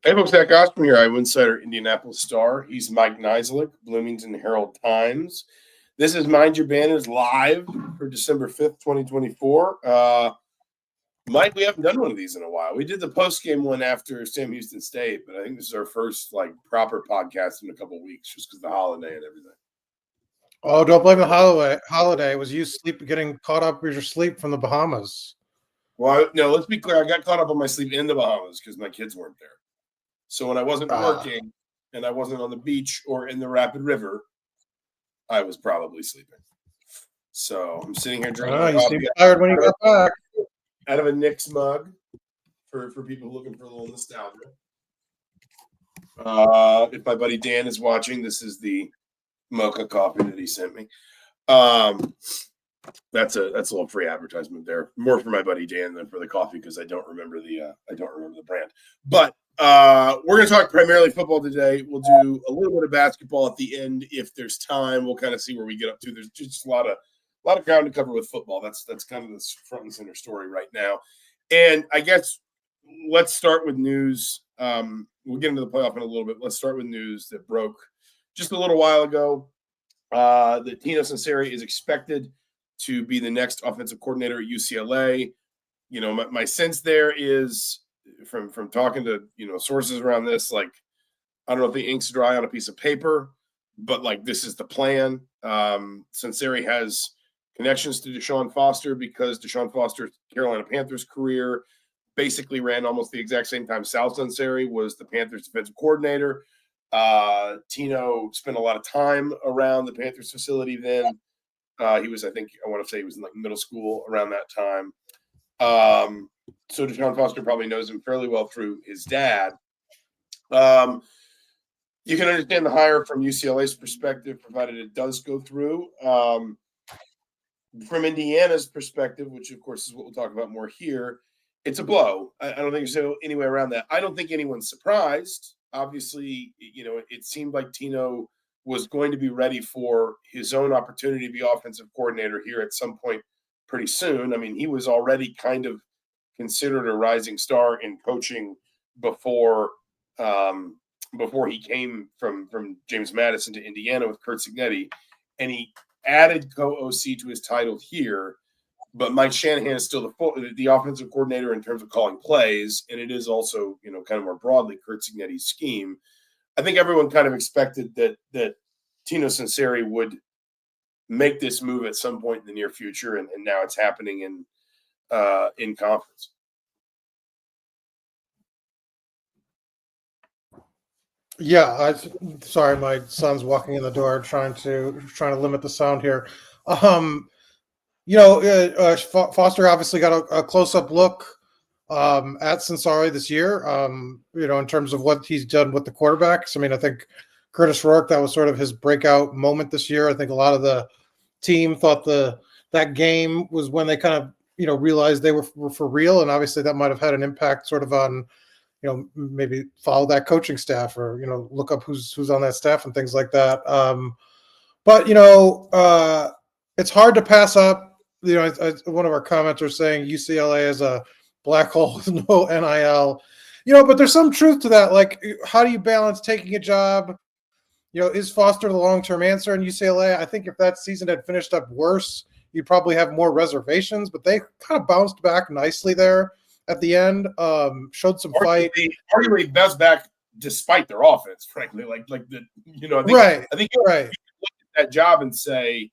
Hey folks, Zach Osterman here. I'm Insider Indianapolis Star. He's Mike Niziolek, Bloomington Herald Times. This is Mind Your Banners live for December 5th, 2024. Mike, we haven't done one of these in a while. We did the post-game one after Sam Houston State, but I think this is our first proper podcast in a couple of weeks just because of the holiday and everything. Oh, don't blame the holiday. It was you getting caught up with your sleep from the Bahamas. Well, no, let's be clear. I got caught up on my sleep in the Bahamas because my kids weren't there. So when I wasn't working and I wasn't on the beach or in the Rapid River, I was probably sleeping. So I'm sitting here drinking you seem tired when you got back. Out of a Knicks mug for people looking for a little nostalgia. If my buddy Dan is watching, this is the mocha coffee that he sent me. That's a little free advertisement there. More for my buddy Dan than for the coffee because I don't remember the brand. But we're going to talk primarily football today. We'll do a little bit of basketball at the end if there's time. We'll kind of see where we get up to. There's just a lot of ground to cover with football. That's kind of the front and center story right now. And I guess let's start with news. We'll get into the playoff in a little bit. Let's start with news that broke just a little while ago. That Tino Sunseri is expected to be the next offensive coordinator at UCLA. You know, my sense there is from talking to, sources around this, I don't know if the ink's dry on a piece of paper, but this is the plan. Sunseri has connections to Deshaun Foster because Deshaun Foster's Carolina Panthers career basically ran almost the exact same time Sal Sunseri was the Panthers defensive coordinator. Tino spent a lot of time around the Panthers facility then. He was, I want to say he was in middle school around that time. So Deshaun Foster probably knows him fairly well through his dad. You can understand the hire from UCLA's perspective, provided it does go through. From Indiana's perspective, which of course is what we'll talk about more here, it's a blow. I don't think there's any way around that. I don't think anyone's surprised. Obviously, it seemed like Tino was going to be ready for his own opportunity to be offensive coordinator here at some point pretty soon. I mean, he was already kind of considered a rising star in coaching before he came from James Madison to Indiana with Curt Cignetti, and he added co-OC to his title here. But Mike Shanahan is still the offensive coordinator in terms of calling plays, and it is also, kind of more broadly Curt Cignetti's scheme. I think everyone kind of expected that Tino Sunseri would make this move at some point in the near future, and now it's happening in conference. Yeah, sorry, my son's walking in the door, trying to limit the sound here. Foster obviously got a close-up look at Sunseri this year, in terms of what he's done with the quarterbacks. I mean, I think Curtis Rourke, that was sort of his breakout moment this year. I think a lot of the team thought that game was when they kind of, realized they were for real, and obviously that might have had an impact sort of on, maybe follow that coaching staff or, look up who's on that staff and things like that. But it's hard to pass up. One of our commenters saying UCLA is a black hole with no NIL, but there's some truth to that. Like, how do you balance taking a job? Is Foster the long-term answer in UCLA? I think if that season had finished up worse, you'd probably have more reservations, but they kind of bounced back nicely there at the end, showed some fight. Arguably bounced back despite their offense, frankly. I think you're right. You look at that job and say,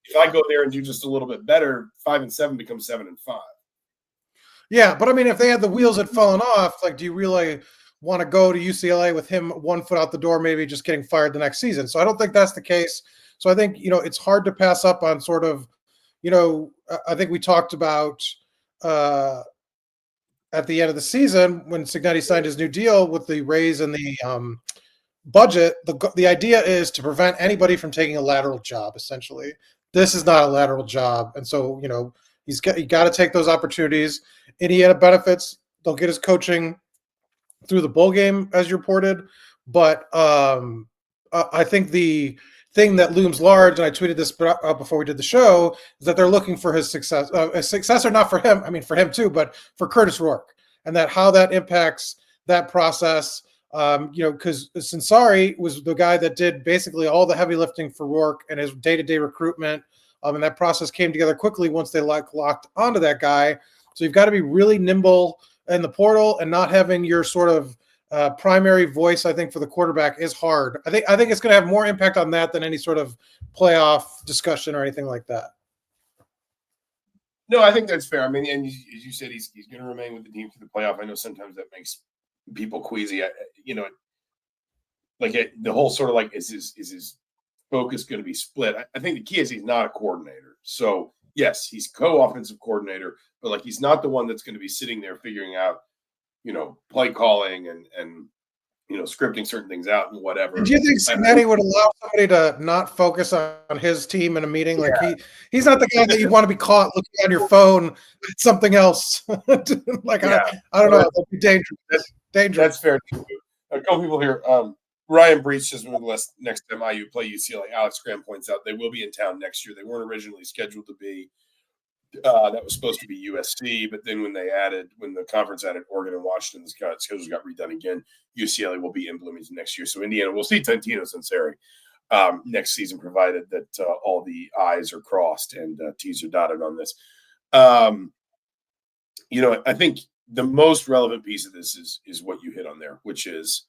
if I go there and do just a little bit better, 5-7 becomes 7-5. Yeah, but I mean, if they had the wheels had fallen off, do you really want to go to UCLA with him 1 foot out the door, maybe just getting fired the next season? So I don't think that's the case. So I think, it's hard to pass up on sort of, I think we talked about at the end of the season when Cignetti signed his new deal with the raise and the budget, the idea is to prevent anybody from taking a lateral job, essentially. This is not a lateral job. And so, you got to take those opportunities. Indiana benefits. They'll get his coaching through the bowl game, as reported. But I think the thing that looms large, and I tweeted this before we did the show, is that they're looking for his success. A successor, not for him, I mean, for him too, but for Curtis Rourke. And that how that impacts that process. Because Sunseri was the guy that did basically all the heavy lifting for Rourke and his day-to-day recruitment. And that process came together quickly once they locked onto that guy. So you've got to be really nimble in the portal, and not having your sort of primary voice, I think, for the quarterback is hard. I think it's going to have more impact on that than any sort of playoff discussion or anything like that. No, I think that's fair. I mean, and as you said, he's going to remain with the team through the playoff. I know sometimes that makes people queasy. The whole sort of like, is his focus going to be split? I think the key is he's not a coordinator. So yes, he's co-offensive coordinator, but like he's not the one that's going to be sitting there figuring out, play calling and scripting certain things out and whatever. Do you think Cignetti would allow somebody to not focus on his team in a meeting? Like he's not the guy that you want to be caught looking on your phone at something else. I don't know. That'd be dangerous. That's fair. A couple people here. Ryan Breach says next time IU play UCLA. Alex Graham points out they will be in town next year. They weren't originally scheduled to be. That was supposed to be USC, but then when the conference added Oregon and Washington, the schedules got redone again. UCLA will be in Bloomington next year. So Indiana will see Tino Sunseri next season, provided that all the I's are crossed and T's are dotted on this. I think the most relevant piece of this is what you hit on there, which is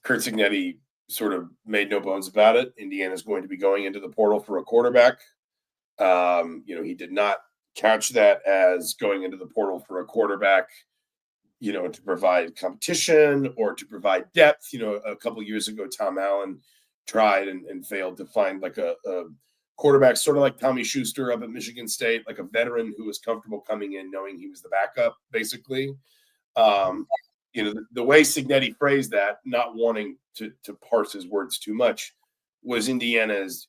Curt Cignetti sort of made no bones about it. Indiana's going to be going into the portal for a quarterback. He did not couch that as going into the portal for a quarterback, to provide competition or to provide depth. A couple of years ago, Tom Allen tried and failed to find like a quarterback, sort of like Tommy Schuster up at Michigan State, like a veteran who was comfortable coming in knowing he was the backup, basically. The way Cignetti phrased that, not wanting to parse his words too much, was Indiana is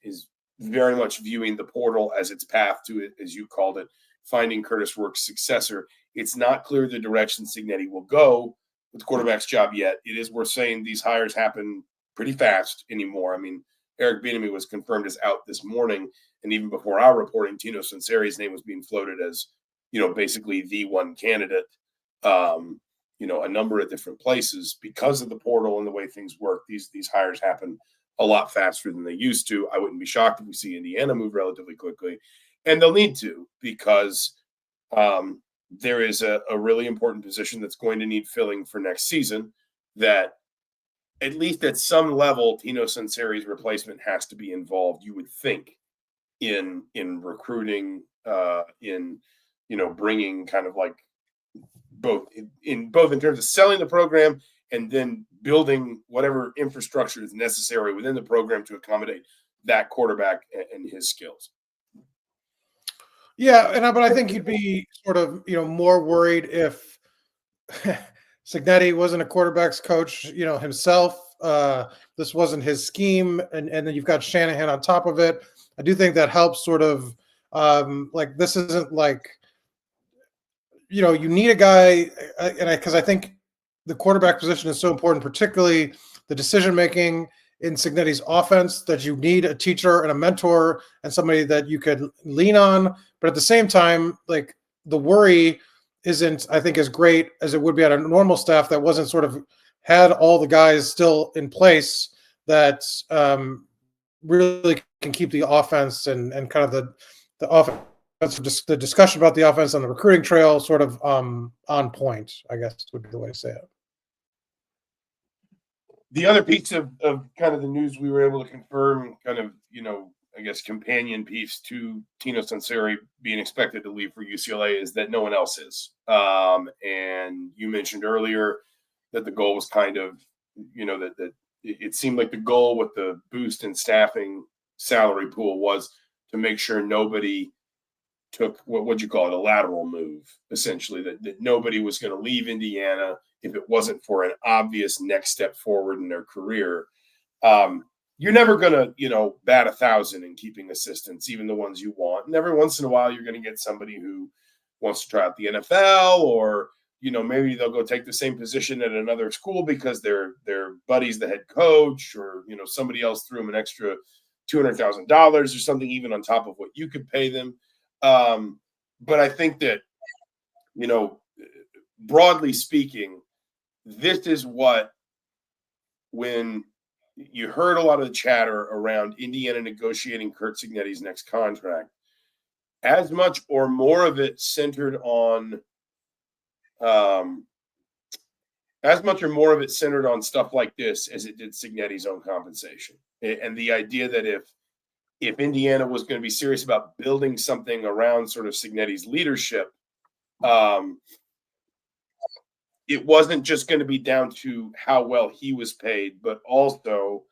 very much viewing the portal as its path to it, as you called it, finding Curtis Rourke's successor. It's not clear the direction Cignetti will go with the quarterback's job yet. It is worth saying these hires happen pretty fast anymore. I mean, Eric Bieniemy was confirmed as out this morning, and even before our reporting, Tino Sunseri's name was being floated as, basically the one candidate. A number of different places because of the portal and the way things work. These hires happen a lot faster than they used to. I wouldn't be shocked if we see Indiana move relatively quickly, and they'll need to, because there is a really important position that's going to need filling for next season that, at least at some level, Tino Sunseri's replacement has to be involved, you would think, in recruiting, in bringing kind of like both in terms of selling the program and then building whatever infrastructure is necessary within the program to accommodate that quarterback and his skills. Yeah, but I think you'd be sort of, more worried if Cignetti wasn't a quarterback's coach, himself. This wasn't his scheme, and then you've got Shanahan on top of it. I do think that helps sort of this isn't like, you need a guy, because I think the quarterback position is so important, particularly the decision-making in Cignetti's offense, that you need a teacher and a mentor and somebody that you could lean on. But at the same time, like, the worry isn't, I think, as great as it would be on a normal staff that wasn't sort of had all the guys still in place that really can keep the offense and kind of the offense, the discussion about the offense on the recruiting trail sort of on point, I guess would be the way to say it. The other piece of kind of the news we were able to confirm, kind of, I guess, companion piece to Tino Sunseri being expected to leave for UCLA, is that no one else is. And you mentioned earlier that the goal was kind of, that it seemed like the goal with the boost in staffing salary pool was to make sure nobody took what'd you call it, a lateral move, essentially, that nobody was going to leave Indiana if it wasn't for an obvious next step forward in their career. You're never going to, bat 1,000 in keeping assistants, even the ones you want. And every once in a while, you're going to get somebody who wants to try out the NFL, or, maybe they'll go take the same position at another school because their buddy's the head coach, or, somebody else threw them an extra $200,000 or something, even on top of what you could pay them. But I think that, broadly speaking, this is what, when you heard a lot of the chatter around Indiana negotiating Curt Cignetti's next contract, as much or more of it centered on stuff like this as it did Cignetti's own compensation. And the idea that if Indiana was going to be serious about building something around sort of Cignetti's leadership, it wasn't just going to be down to how well he was paid, but also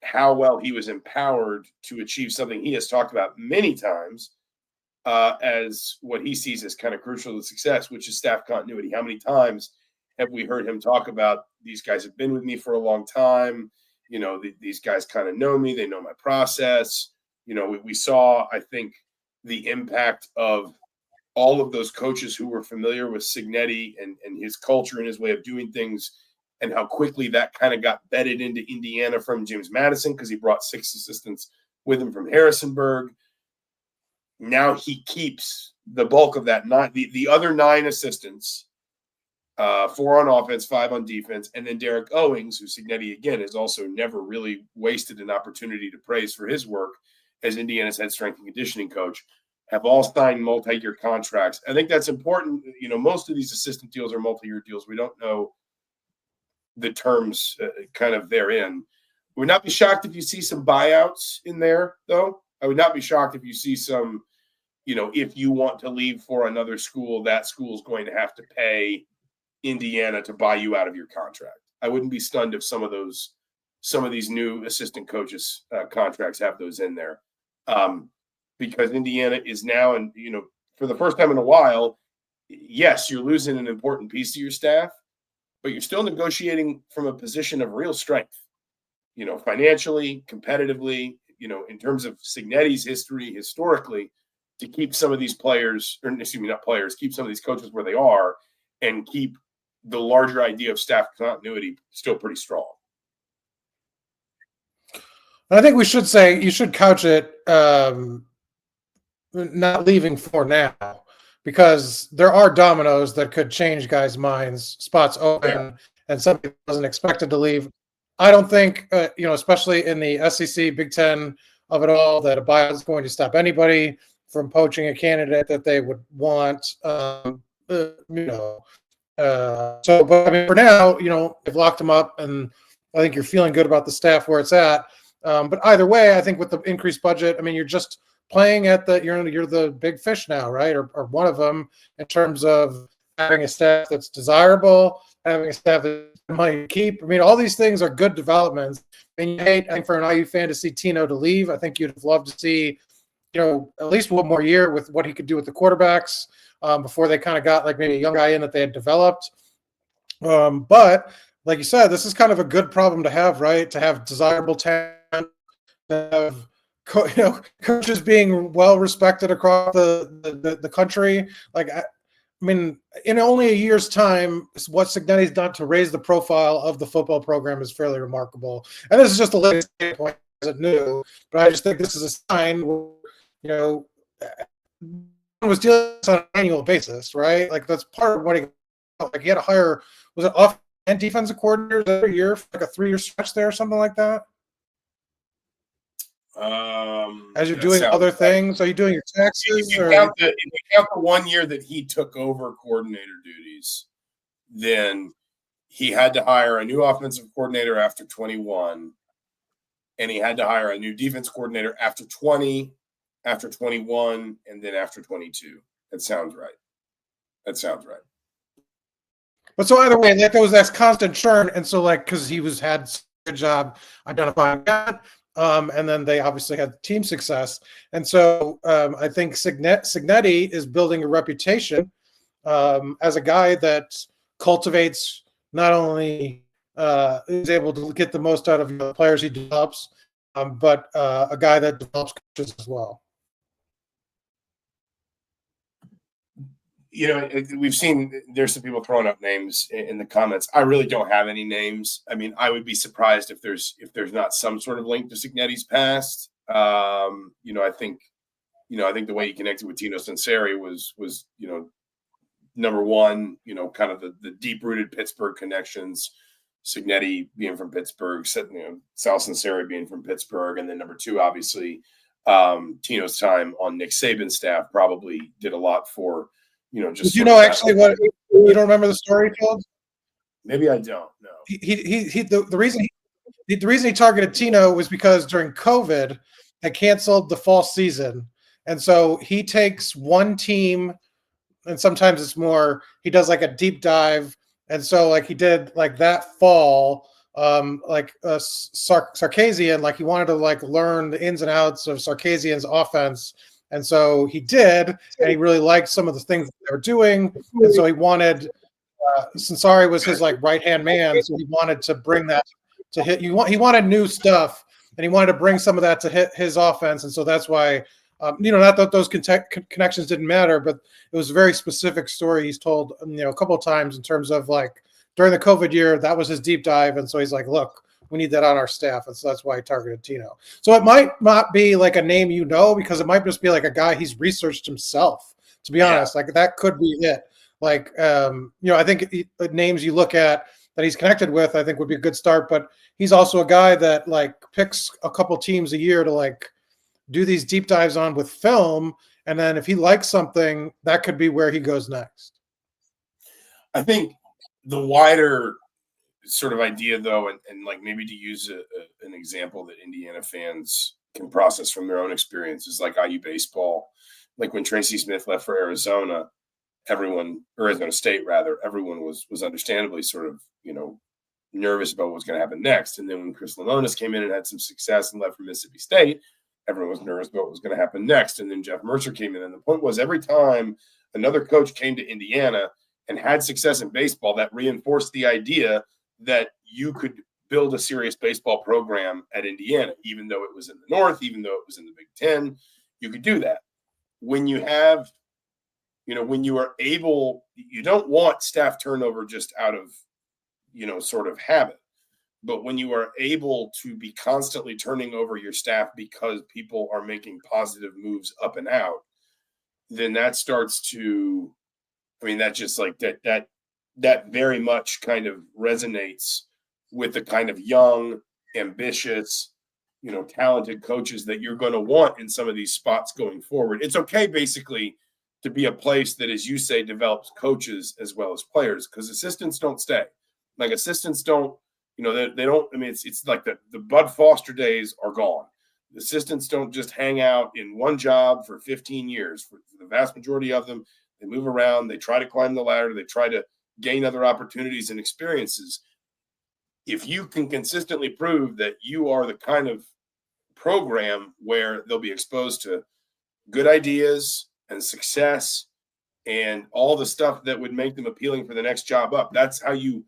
how well he was empowered to achieve something he has talked about many times as what he sees as kind of crucial to success, which is staff continuity. How many times have we heard him talk about, these guys have been with me for a long time, these guys kind of know me, they know my process. We saw, I think, the impact of all of those coaches who were familiar with Cignetti and his culture and his way of doing things, and how quickly that kind of got bedded into Indiana from James Madison, because he brought 6 assistants with him from Harrisonburg. Now he keeps the bulk of that. The other 9 assistants, 4 on offense, 5 on defense, and then Derek Owings, who Cignetti, again, has also never really wasted an opportunity to praise for his work as Indiana's head strength and conditioning coach, have all signed multi-year contracts. I think that's important. Most of these assistant deals are multi-year deals. We don't know the terms kind of therein. Would not be shocked if you see some buyouts in there, though. I would not be shocked if you see some, if you want to leave for another school, that school is going to have to pay Indiana to buy you out of your contract. I wouldn't be stunned if some of these new assistant coaches contracts have those in there. Because Indiana is now, and for the first time in a while, yes, you're losing an important piece of your staff, but you're still negotiating from a position of real strength, financially, competitively, in terms of Cignetti's history historically, to keep some of these players, or excuse me, not players, keep some of these coaches where they are, and keep the larger idea of staff continuity still pretty strong. I think we should say, you should couch it not leaving for now, because there are dominoes that could change guys' minds, spots open, and somebody wasn't expected to leave. I don't think, especially in the SEC, Big Ten of it all, that a buyout is going to stop anybody from poaching a candidate that they would want. So, but I mean, for now, they've locked him up, and I think you're feeling good about the staff where it's at. But either way, I think with the increased budget, I mean, you're just playing at you're the big fish now, right? Or one of them, in terms of having a staff that's desirable, having a staff that money to keep. I mean, all these things are good developments. And you hate, I think, for an IU fan to see Tino to leave. I think you'd have loved to see, at least one more year with what he could do with the quarterbacks before they kind of got like maybe a young guy in that they had developed. But like you said, this is kind of a good problem to have, right? To have desirable talent, to have coaches being well respected across the country. Like, I mean, in only a year's time, what Cignetti's done to raise the profile of the football program is fairly remarkable. And this is just the latest point, isn't new, but I just think this is a sign where, was dealing with on an annual basis, right? Like, that's part of what he had to hire. Was it off and defensive coordinators every year for like a 3-year stretch there or something like that? As you're doing other things, are you doing your taxes? If you count the 1 year that he took over coordinator duties, then he had to hire a new offensive coordinator after 21, and he had to hire a new defense coordinator after 20, after 21, and then after 22. That sounds right. But so either way, that's constant churn, and so because he had a good job identifying that. And then they obviously had team success. And so I think Cignetti is building a reputation as a guy that cultivates, not only is able to get the most out of the players he develops, but a guy that develops coaches as well. We've seen there's some people throwing up names in the comments. I really don't have any names. I mean, I would be surprised if there's not some sort of link to Cignetti's past. I think the way he connected with Tino Sunseri was Number one, kind of the deep-rooted Pittsburgh connections, Cignetti being from Pittsburgh, Sal Sunseri being from Pittsburgh, and then number two, obviously, Tino's time on Nick Saban's staff probably did a lot for, just. Did actually what you don't remember the story he told? Maybe I don't know. The reason he targeted Tino was because during COVID they canceled the fall season, and so he takes one team, and sometimes it's more. He does like a deep dive, and so like he did like that fall, Sarkisian, like he wanted to like learn the ins and outs of Sarkisian's offense, and so he did, and he really liked some of the things that they were doing, and so he wanted. Sunseri was his like right hand man, so he wanted to bring that to hit. He wanted new stuff, and he wanted to bring some of that to hit his offense, and so that's why. Not that those connections didn't matter, but it was a very specific story he's told, a couple of times in terms of like during the COVID year, that was his deep dive, and so he's like, look, we need that on our staff, and so that's why he targeted Tino. So it might not be like a name because it might just be like a guy he's researched himself. To be honest, like that could be it. Like, I think names you look at that he's connected with, I think would be a good start. But he's also a guy that like picks a couple teams a year to like do these deep dives on with film. And then if he likes something, that could be where he goes next. I think the wider sort of idea, though, and like maybe to use an example that Indiana fans can process from their own experiences, like IU baseball, like when Tracy Smith left for Arizona. Arizona State rather, everyone was understandably sort of, nervous about what was going to happen next. And then when Chris Lemonis came in and had some success and left for Mississippi State, everyone was nervous about what was going to happen next. And then Jeff Mercer came in. And the point was every time another coach came to Indiana and had success in baseball, that reinforced the idea that you could build a serious baseball program at Indiana, even though it was in the North, even though it was in the Big Ten, you could do that. When you have when you are able, you don't want staff turnover just out of, sort of habit. But when you are able to be constantly turning over your staff because people are making positive moves up and out, then that starts to, that just like that very much kind of resonates with the kind of young, ambitious, talented coaches that you're going to want in some of these spots going forward. It's okay, basically, to be a place that, as you say, develops coaches as well as players, because assistants don't stay. Like assistants don't, they don't. It's like the Bud Foster days are gone. The assistants don't just hang out in one job for 15 years. For the vast majority of them, they move around. They try to climb the ladder. They try to gain other opportunities and experiences. If you can consistently prove that you are the kind of program where they'll be exposed to good ideas and success and all the stuff that would make them appealing for the next job up. That's how you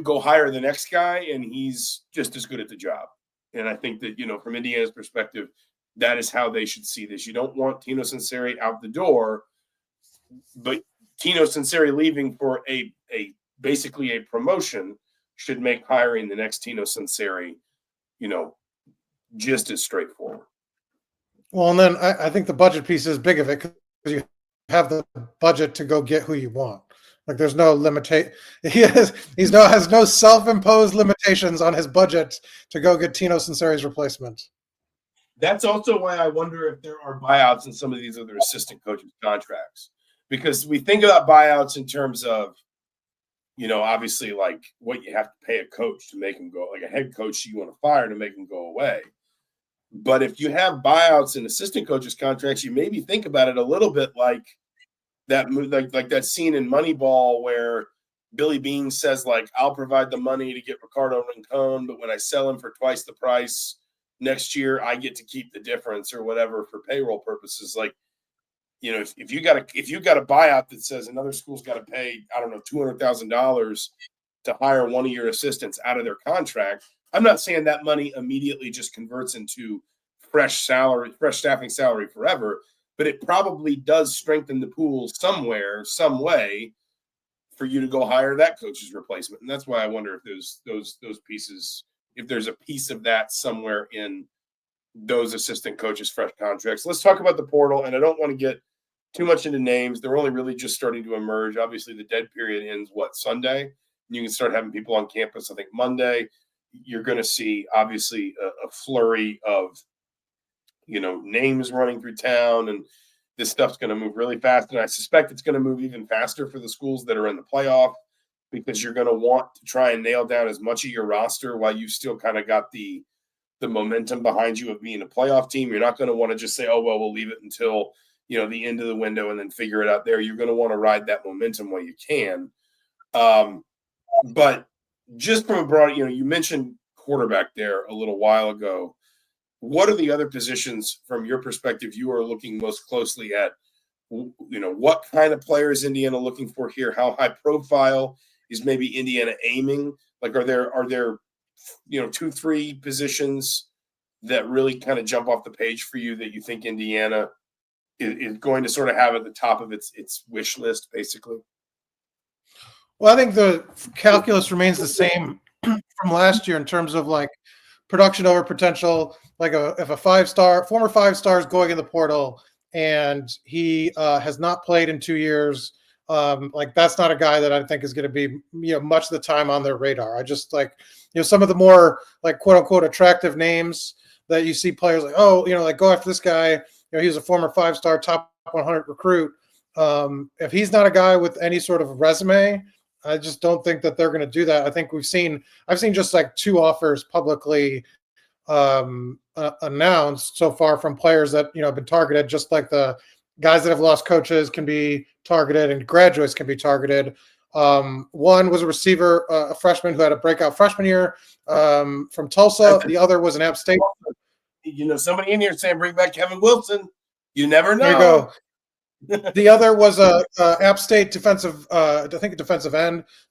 go hire the next guy, and he's just as good at the job. And I think that, from Indiana's perspective, that is how they should see this. You don't want Tino Sunseri out the door, but Tino Sunseri leaving for basically a promotion should make hiring the next Tino Sunseri, just as straightforward. Well, and then I think the budget piece is big of it because you have the budget to go get who you want. Like there's no limitation. He has no self-imposed limitations on his budget to go get Tino Sunseri's replacement. That's also why I wonder if there are buyouts in some of these other assistant coaches' contracts, because we think about buyouts in terms of, obviously like what you have to pay a coach to make him go, like a head coach you want to fire to make him go away. But if you have buyouts in assistant coaches' contracts, you maybe think about it a little bit like that, like that scene in Moneyball where Billy Beane says, like, I'll provide the money to get Ricardo Rincon, but when I sell him for twice the price next year, I get to keep the difference or whatever for payroll purposes. Like, if you got a buyout that says another school's got to pay, I don't know, $200,000 to hire one of your assistants out of their contract, I'm not saying that money immediately just converts into fresh staffing salary forever, but it probably does strengthen the pool somewhere, some way, for you to go hire that coach's replacement. And that's why I wonder if those pieces, if there's a piece of that somewhere in those assistant coaches' fresh contracts. Let's talk about the portal, and I don't want to get too much into names. They're only really just starting to emerge. Obviously, the dead period ends, Sunday? You can start having people on campus, I think, Monday. You're going to see, obviously, a flurry of, names running through town, and this stuff's going to move really fast. And I suspect it's going to move even faster for the schools that are in the playoff, because you're going to want to try and nail down as much of your roster while you still kind of got the momentum behind you of being a playoff team. You're not going to want to just say, oh, well, we'll leave it until, the end of the window and then figure it out there. You're going to want to ride that momentum while you can. But just from a broad, you mentioned quarterback there a little while ago. What are the other positions from your perspective you are looking most closely at? What kind of player is Indiana looking for here? How high profile is maybe Indiana aiming? Like, are there 2-3 positions that really kind of jump off the page for you that you think Indiana is going to sort of have at the top of its wish list, basically? Well, I think the calculus remains the same from last year in terms of like production over potential. Like if a former 5-star is going in the portal and he has not played in 2 years, like that's not a guy that I think is going to be much of the time on their radar. I just like some of the more like quote unquote attractive names that you see players like, oh, like go after this guy. He was a former 5-star top 100 recruit. If he's not a guy with any sort of resume, I just don't think that they're going to do that. I think I've seen just like 2 offers publicly announced so far from players that have been targeted, just like the guys that have lost coaches can be targeted and graduates can be targeted. One was a receiver, a freshman who had a breakout freshman year from Tulsa. The other was an App State. Somebody in here saying bring back Kevin Wilson. You never know. There you go. The other was a App State defensive end,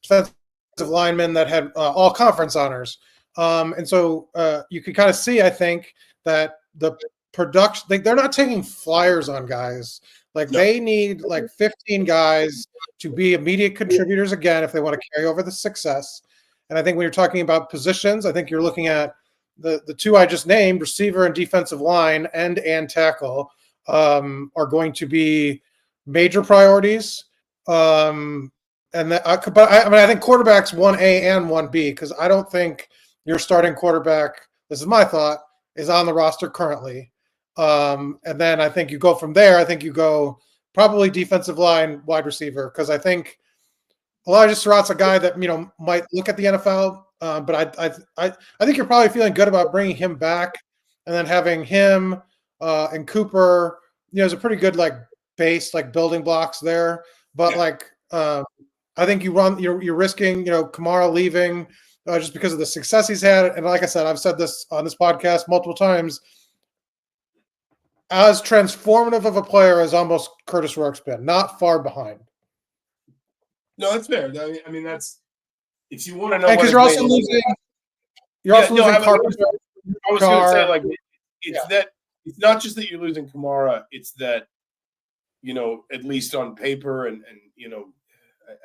defensive lineman that had all conference honors. And so you can kind of see, I think, that the production, they're not taking flyers on guys. Like they need like 15 guys to be immediate contributors again if they want to carry over the success. And I think when you're talking about positions, I think you're looking at the 2 I just named, receiver and defensive line, end and tackle, are going to be major priorities. And that, I think quarterback's 1A and 1B, because I don't think your starting quarterback, this is my thought, is on the roster currently. And then I think you go from there. I think you go probably defensive line, wide receiver, because I think Elijah Surratt's a guy that might look at the NFL, but I think you're probably feeling good about bringing him back, and then having him and Cooper. Is a pretty good like base, like building blocks there. But I think you're risking Kamara leaving just because of the success he's had. And like I said, I've said this on this podcast multiple times. As transformative of a player as almost Curtis Rourke's been, not far behind. No, that's fair. I mean, that's if you want to know. Because you're also losing. You're also losing Carpenter. I was going to say, like, that it's not just that you're losing Kamara; it's that at least on paper, and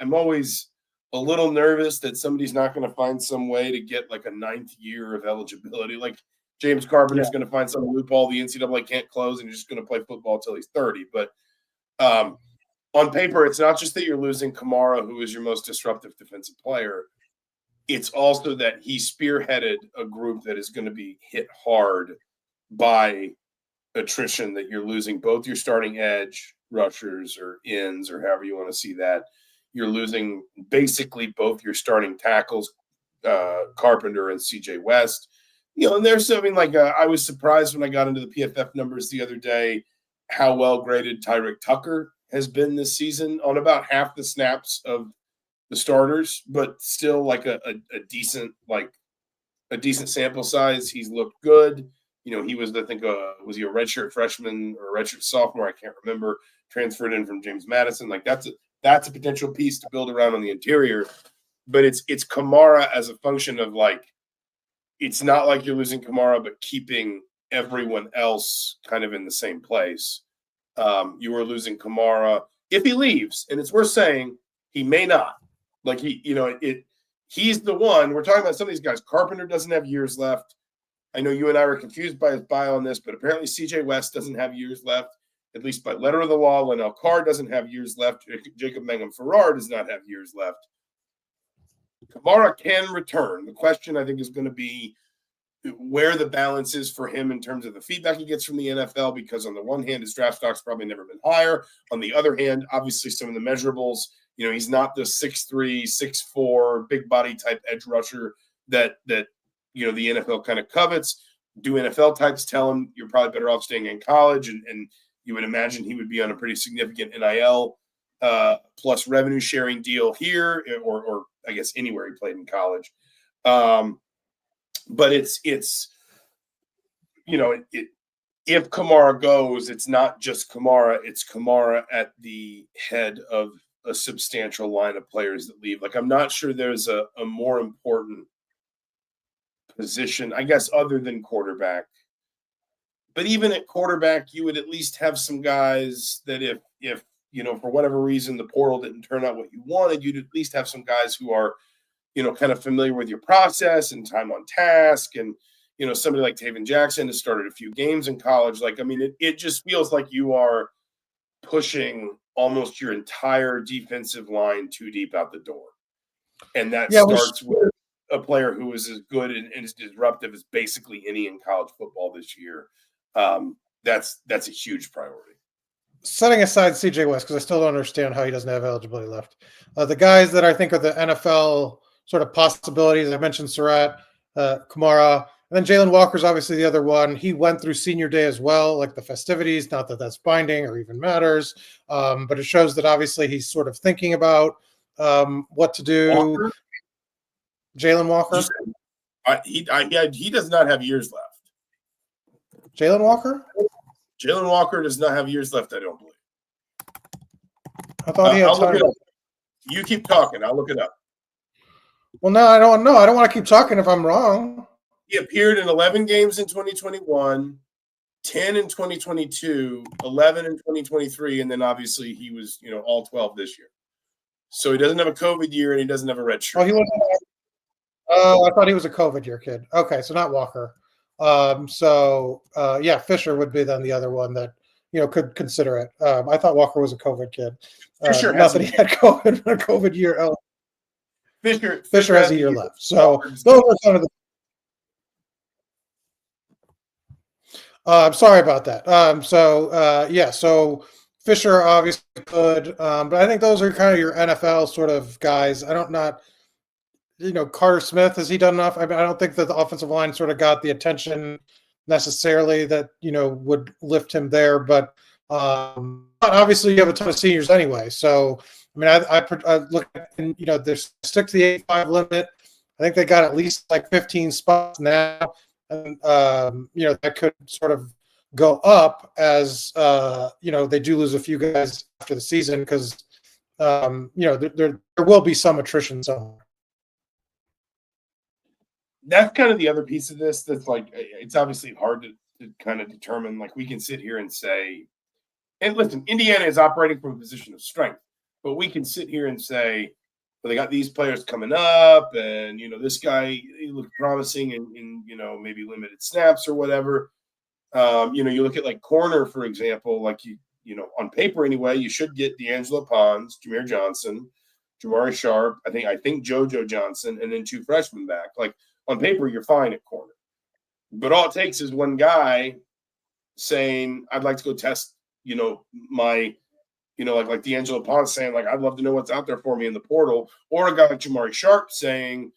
I'm always a little nervous that somebody's not going to find some way to get like a 9th year of eligibility. Like James Carpenter's going to find some loophole the NCAA can't close, and he's just going to play football until he's 30. But on paper, it's not just that you're losing Kamara, who is your most disruptive defensive player. It's also that he spearheaded a group that is going to be hit hard by attrition, that you're losing both your starting edge rushers or ends or however you want to see that. You're losing basically both your starting tackles, Carpenter and CJ West. And there's something like I was surprised when I got into the PFF numbers the other day how well graded Tyrick Tucker has been this season on about half the snaps of the starters, but still like a decent sample size. He's looked good. He was, I think, was he a redshirt freshman or a redshirt sophomore? I can't remember. Transferred in from James Madison. Like that's a potential piece to build around on the interior. But it's Kamara as a function of like, it's not like you're losing Kamara, but keeping everyone else kind of in the same place. You are losing Kamara if he leaves, and it's worth saying he may not. Like he's the one. We're talking about some of these guys. Carpenter doesn't have years left. I know you and I were confused by his bio on this, but apparently CJ West doesn't have years left. at least by letter of the law. Linnell Carr doesn't have years left. Jacob Mangum-Farrar does not have years left. Kamara can return. The question, I think, is going to be where the balance is for him in terms of the feedback he gets from the NFL, because on the one hand, his draft stock's probably never been higher. On the other hand, obviously some of the measurables, he's not the 6'3", 6'4", big body type edge rusher that the NFL kind of covets. Do NFL types tell him you're probably better off staying in college? And you would imagine he would be on a pretty significant NIL plus revenue sharing deal here, or I guess anywhere he played in college. But it's if Kamara goes, it's not just Kamara, it's Kamara at the head of a substantial line of players that leave. Like, I'm not sure there's a more important position, I guess, other than quarterback. But even at quarterback, you would at least have some guys that if for whatever reason the portal didn't turn out what you wanted, you'd at least have some guys who are kind of familiar with your process and time on task. And, somebody like Taven Jackson has started a few games in college. Like, I mean, it just feels like you are pushing almost your entire defensive line too deep out the door. And that starts with a player who is as good and as disruptive as basically any in college football this year. That's a huge priority. Setting aside CJ West, because I still don't understand how he doesn't have eligibility left. The guys that I think are the NFL sort of possibilities, I mentioned Surratt, Kamara, and then Jalen Walker's obviously the other one. He went through senior day as well, like the festivities, not that that's binding or even matters, but it shows that obviously he's sort of thinking about what to do. Walker? Jalen Walker? He does not have years left. Jalen Walker? Jalen Walker does not have years left, I don't believe. I thought he had I'll look time. it up. You keep talking. I'll look it up. Well, no, I don't know. I don't want to keep talking if I'm wrong. He appeared in 11 games in 2021, 10 in 2022, 11 in 2023, and then obviously he was, all 12 this year. So he doesn't have a COVID year and he doesn't have a red shirt. Oh, he wasn't. Oh, I thought he was a COVID year kid. Okay, so not Walker. Fisher would be then the other one that could consider it. I thought Walker was a COVID kid. Fisher not that he had COVID, but a COVID year. Oh, Fisher has a year left. So those are some of the. I'm sorry about that. So Fisher obviously could, but I think those are kind of your NFL sort of guys. Carter Smith, has he done enough? I mean, I don't think that the offensive line sort of got the attention necessarily that, would lift him there. But obviously you have a ton of seniors anyway. So, I mean, I look at, there's stick to the 8-5 limit. I think they got at least like 15 spots now. And, that could sort of go up as, they do lose a few guys after the season because, there will be some attrition somewhere. That's kind of the other piece of this that's like, it's obviously hard to kind of determine. Like, we can sit here and say, and listen, Indiana is operating from a position of strength, but we can sit here and say, well, they got these players coming up and, this guy, he looked promising in maybe limited snaps or whatever. You look at like corner, for example, like on paper anyway, you should get D'Angelo Pons, Jameer Johnson, Jamari Sharp, I think JoJo Johnson, and then 2 freshmen back. Like, on paper, you're fine at corner. But all it takes is one guy saying, I'd like to go test, my, like D'Angelo Pons saying, like, I'd love to know what's out there for me in the portal. Or a guy like Jamari Sharp saying,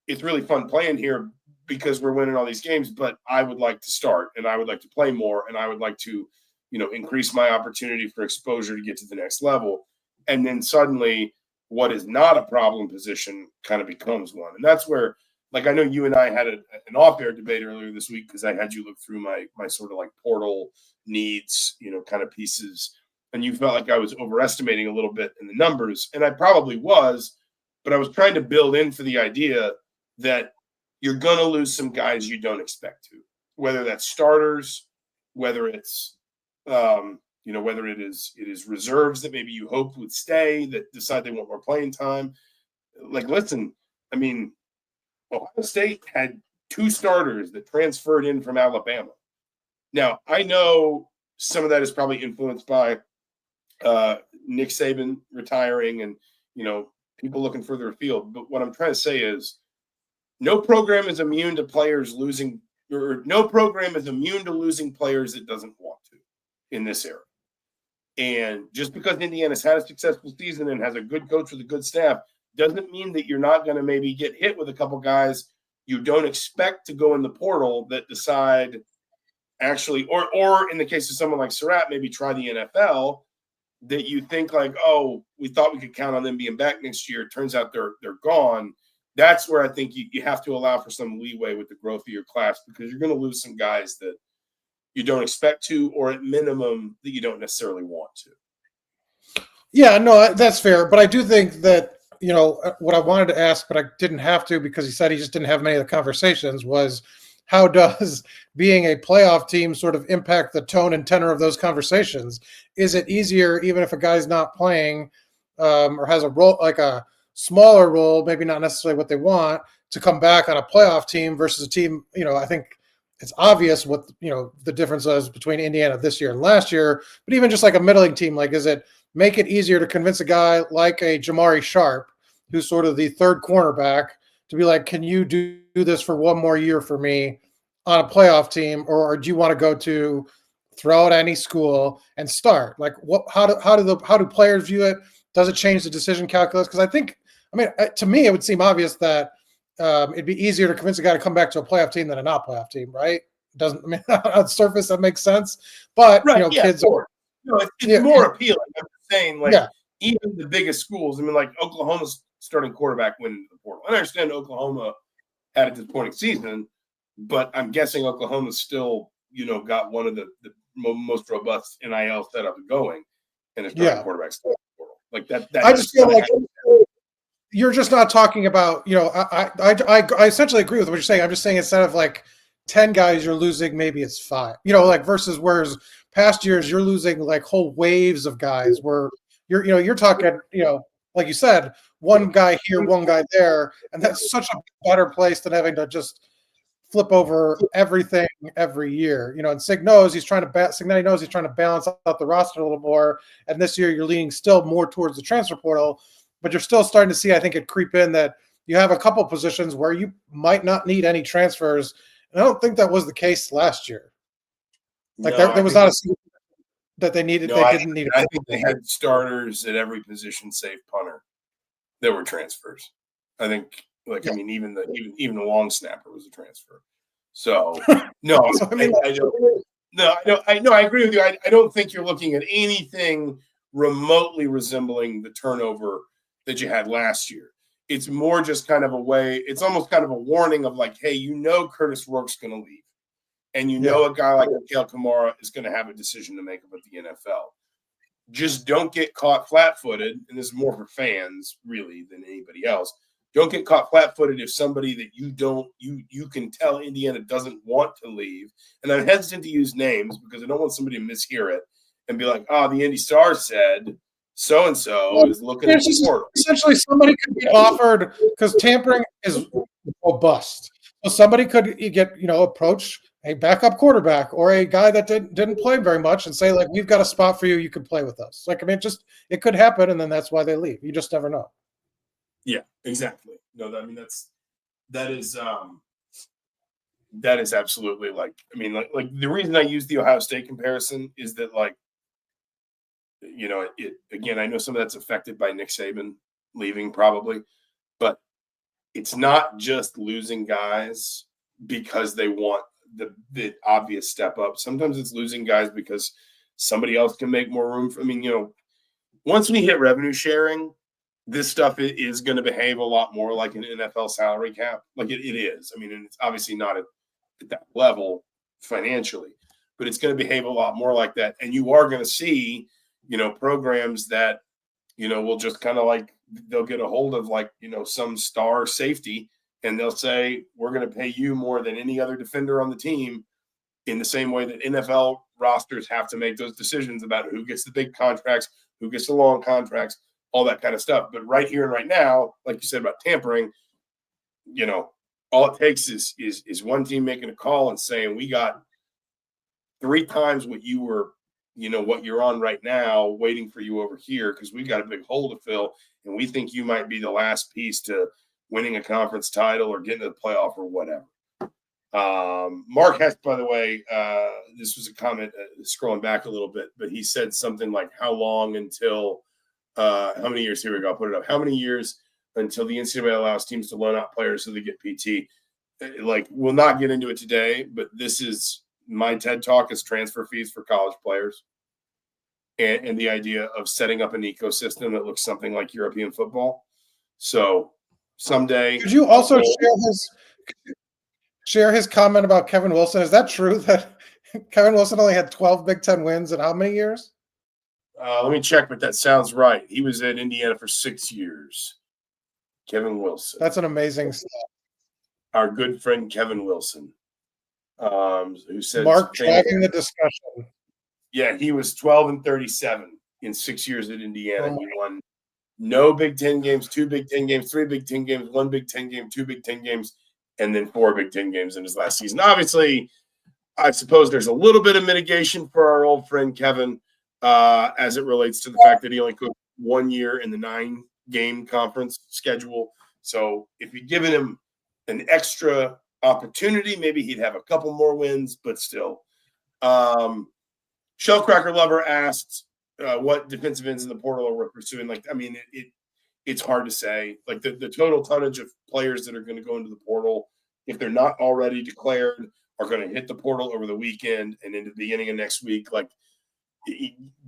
it's really fun playing here because we're winning all these games, but I would like to start and I would like to play more and I would like to, increase my opportunity for exposure to get to the next level. And then suddenly what is not a problem position kind of becomes one. And that's where, like, I know you and I had an off-air debate earlier this week because I had you look through my sort of like portal needs, kind of pieces. And you felt like I was overestimating a little bit in the numbers. And I probably was, but I was trying to build in for the idea that you're going to lose some guys you don't expect to, whether that's starters, whether it's, whether it is reserves that maybe you hoped would stay that decide they want more playing time. Like, listen, I mean, Ohio State had 2 starters that transferred in from Alabama. Now, I know some of that is probably influenced by Nick Saban retiring and, people looking further afield. But what I'm trying to say is no program is immune to players losing, or no program is immune to losing players it doesn't want to in this era. And just because Indiana's had a successful season and has a good coach with a good staff doesn't mean that you're not going to maybe get hit with a couple guys you don't expect to go in the portal that decide actually, or in the case of someone like Surratt, maybe try the NFL, that you think like, oh, we thought we could count on them being back next year. It turns out they're gone. That's where I think you have to allow for some leeway with the growth of your class, because you're going to lose some guys that you don't expect to, or at minimum that you don't necessarily want to. Yeah, no, that's fair. But I do think that, what I wanted to ask, but I didn't have to because he said he just didn't have many of the conversations, was how does being a playoff team sort of impact the tone and tenor of those conversations? Is it easier, even if a guy's not playing or has a role, like a smaller role, maybe not necessarily what they want, to come back on a playoff team versus a team, I think it's obvious what, the difference is between Indiana this year and last year, but even just like a middling team, like, is it make it easier to convince a guy like a Jamari Sharp, who's sort of the third cornerback, to be like, can you do this for one more year for me on a playoff team, or do you want to go to throw at any school and start? Like, how do players view it? Does it change the decision calculus? Because to me, it would seem obvious that it'd be easier to convince a guy to come back to a playoff team than a not playoff team, right? On the surface that makes sense, but right, kids. It's more appealing. I'm just saying, even the biggest schools. Like Oklahoma's starting quarterback went into the portal. And I understand Oklahoma had a disappointing season, but I'm guessing Oklahoma's still, got one of the most robust NIL setup going, and it's starting quarterback still in the portal. Like that. I just feel like you're just not talking about, I essentially agree with what you're saying. I'm just saying instead of like 10 guys, you're losing, maybe it's 5, versus whereas past years you're losing like whole waves of guys where you're talking, like you said, one guy here, one guy there. And that's such a better place than having to just flip over everything every year. And Cignetti knows he's trying to balance out the roster a little more. And this year you're leaning still more towards the transfer portal, but you're still starting to see, I think, it creep in that you have a couple positions where you might not need any transfers. And I don't think that was the case last year. Like there was not a single that they needed. They didn't need. I think they had starters at every position save punter that were transfers. I think, even the long snapper was a transfer. So no, I agree with you. I don't think you're looking at anything remotely resembling the turnover that you had last year. It's more just kind of a way. It's almost kind of a warning of like, hey, Curtis Rourke's going to leave. And a guy like Mikhail Kamara is going to have a decision to make about the NFL. Just don't get caught flat-footed, and this is more for fans really than anybody else. Don't get caught flat-footed if somebody that you can tell Indiana doesn't want to leave. And I'm hesitant to use names because I don't want somebody to mishear it and be like, oh, the Indy Star said so-and-so is looking at the portal. Essentially, somebody could be offered, because tampering is a bust. So somebody could get, approach a backup quarterback or a guy that didn't play very much and say, like, we've got a spot for you. You can play with us. Like, it could happen. And then that's why they leave. You just never know. Yeah, exactly. No, that is absolutely like the reason I use the Ohio State comparison is that again, I know some of that's affected by Nick Saban leaving probably, but it's not just losing guys because they want the obvious step up. Sometimes it's losing guys because somebody else can make more room for, once we hit revenue sharing, this stuff is going to behave a lot more like an NFL salary cap. Like it is. And it's obviously not at that level financially, but it's going to behave a lot more like that. And you are going to see, programs that, will just kind of like, they'll get a hold of some star safety and they'll say, we're going to pay you more than any other defender on the team, in the same way that NFL rosters have to make those decisions about who gets the big contracts, who gets the long contracts, all that kind of stuff. But right here and right now, like you said about tampering, all it takes is one team making a call and saying, we got 3 times what you were what you're on right now waiting for you over here because we got a big hole to fill, and we think you might be the last piece to winning a conference title or getting to the playoff or whatever. Mark Hess, by the way, this was a comment scrolling back a little bit, but he said something like, how long until how many years? Here we go. I'll put it up. How many years until the NCAA allows teams to loan out players so they get PT? Like, we'll not get into it today, but this is my TED Talk is transfer fees for college players and the idea of setting up an ecosystem that looks something like European football. So someday. Could you also share his comment about Kevin Wilson? Is that true that Kevin Wilson only had 12 Big Ten wins in how many years? Let me check, but that sounds right. He was at Indiana for 6 years. Kevin Wilson. That's an amazing stat. Our good friend Kevin Wilson. Who said Mark driving the discussion. Yeah, he was 12-37 in 6 years at Indiana. Oh, he won no Big Ten games, 2 Big Ten games, 3 Big Ten games, 1 Big Ten game, 2 Big Ten games, and then 4 Big Ten games in his last season. Obviously, I suppose there's a little bit of mitigation for our old friend Kevin as it relates to the fact that he only coached 1 year in the 9-game conference schedule. So if you'd given him an extra opportunity, maybe he'd have a couple more wins, but still. Shellcracker Lover asked what defensive ends in the portal are worth pursuing. Like, I mean, it's hard to say. Like the total tonnage of players that are going to go into the portal, if they're not already declared, are going to hit the portal over the weekend and into the beginning of next week. Like,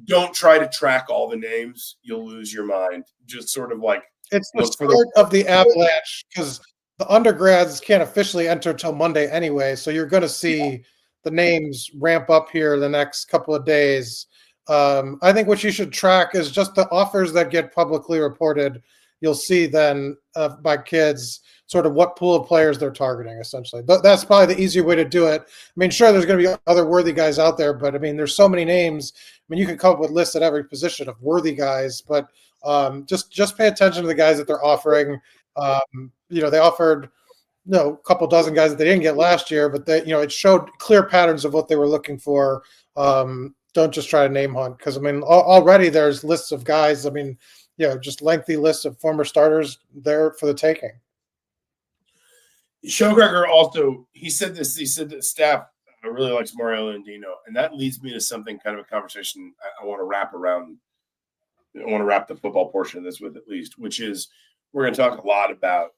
don't try to track all the names. You'll lose your mind. Just sort of like it's the start of the avalanche because the undergrads can't officially enter till Monday anyway. So you're going to see the names ramp up here the next couple of days. I think what you should track is just the offers that get publicly reported. You'll see then by kids sort of what pool of players they're targeting, essentially. But that's probably the easier way to do it. I mean, sure, there's going to be other worthy guys out there, but I mean, there's so many names. I mean, you can come up with lists at every position of worthy guys, but just pay attention to the guys that they're offering. They offered a couple dozen guys that they didn't get last year, but it showed clear patterns of what they were looking for. Don't just try to name hunt because I mean already there's lists of guys. I mean, just lengthy lists of former starters there for the taking. Showcracker also he said that staff really likes Mario Landino, and that leads me to something kind of a conversation I want to wrap around. I want to wrap the football portion of this with at least, which is we're going to talk a lot about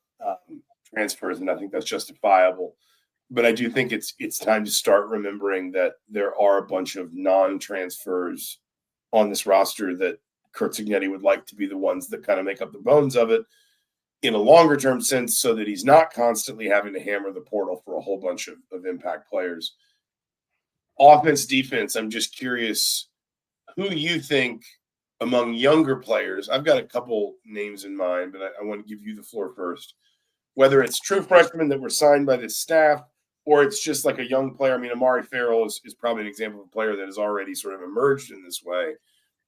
transfers, and I think that's justifiable. But I do think it's time to start remembering that there are a bunch of non-transfers on this roster that Curt Cignetti would like to be the ones that kind of make up the bones of it in a longer-term sense so that he's not constantly having to hammer the portal for a whole bunch of impact players. Offense, defense, I'm just curious who you think among younger players, I've got a couple names in mind, but I want to give you the floor first. Whether it's true freshmen that were signed by this staff or it's just like a young player. I mean, Amari Farrell is probably an example of a player that has already sort of emerged in this way.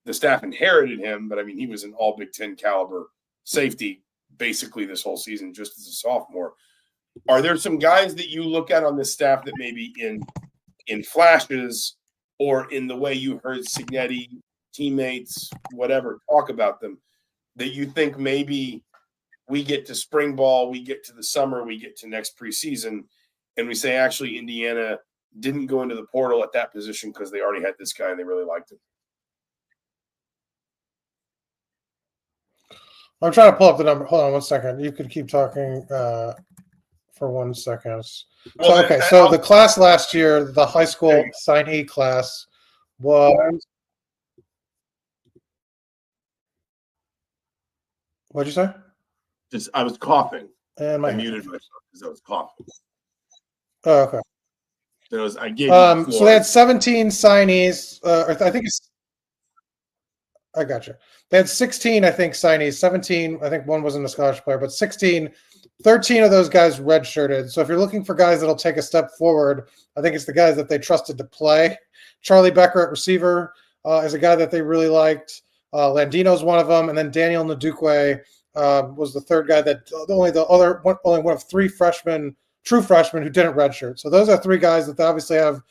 The staff inherited him, but I mean, he was an all Big Ten caliber safety basically this whole season just as a sophomore. Are there some guys that you look at on this staff that maybe in flashes or in the way you heard Cignetti, teammates, whatever, talk about them, that you think maybe we get to spring ball, we get to the summer, we get to next preseason, and we say, actually, Indiana didn't go into the portal at that position because they already had this guy and they really liked him? I'm trying to pull up the number. Hold on 1 second. You could keep talking for 1 second. Well, so the class last year, the high school signee class was – what'd you say? I was coughing. And I muted myself because I was coughing. Oh, okay. So I gave you the floor. So they had 17 signees. I think it's – I got you. They had 16, I think, signees. 17, I think one wasn't a scholarship player, but 16, 13 of those guys redshirted. So if you're looking for guys that'll take a step forward, I think it's the guys that they trusted to play. Charlie Becker at receiver is a guy that they really liked. Landino's one of them, and then Daniel Ndukwe was the third guy that only one of three true freshmen who didn't redshirt. So those are three guys that they obviously have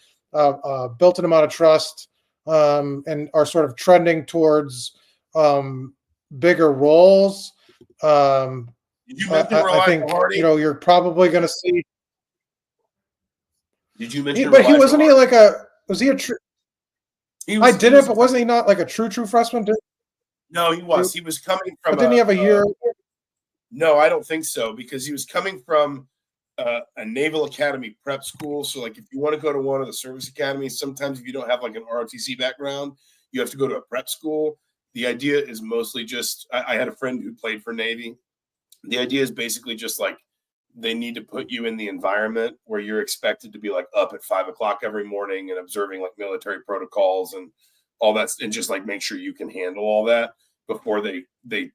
built an amount of trust. and are sort of trending towards bigger roles. Did you mention I think Hardy? you're probably going to see. Did you mention? But he wasn't he like a was he a true? I did it, but wasn't he not like a true freshman? No, he was. He was coming from. But didn't he have a year? No, I don't think so, because he was coming from a Naval Academy prep school. So, like, if you want to go to one of the service academies, sometimes if you don't have like an ROTC background, you have to go to a prep school. The idea is mostly just I had a friend who played for Navy. The idea is basically just like they need to put you in the environment where you're expected to be like up at 5 o'clock every morning and observing like military protocols and all that, and just like make sure you can handle all that before they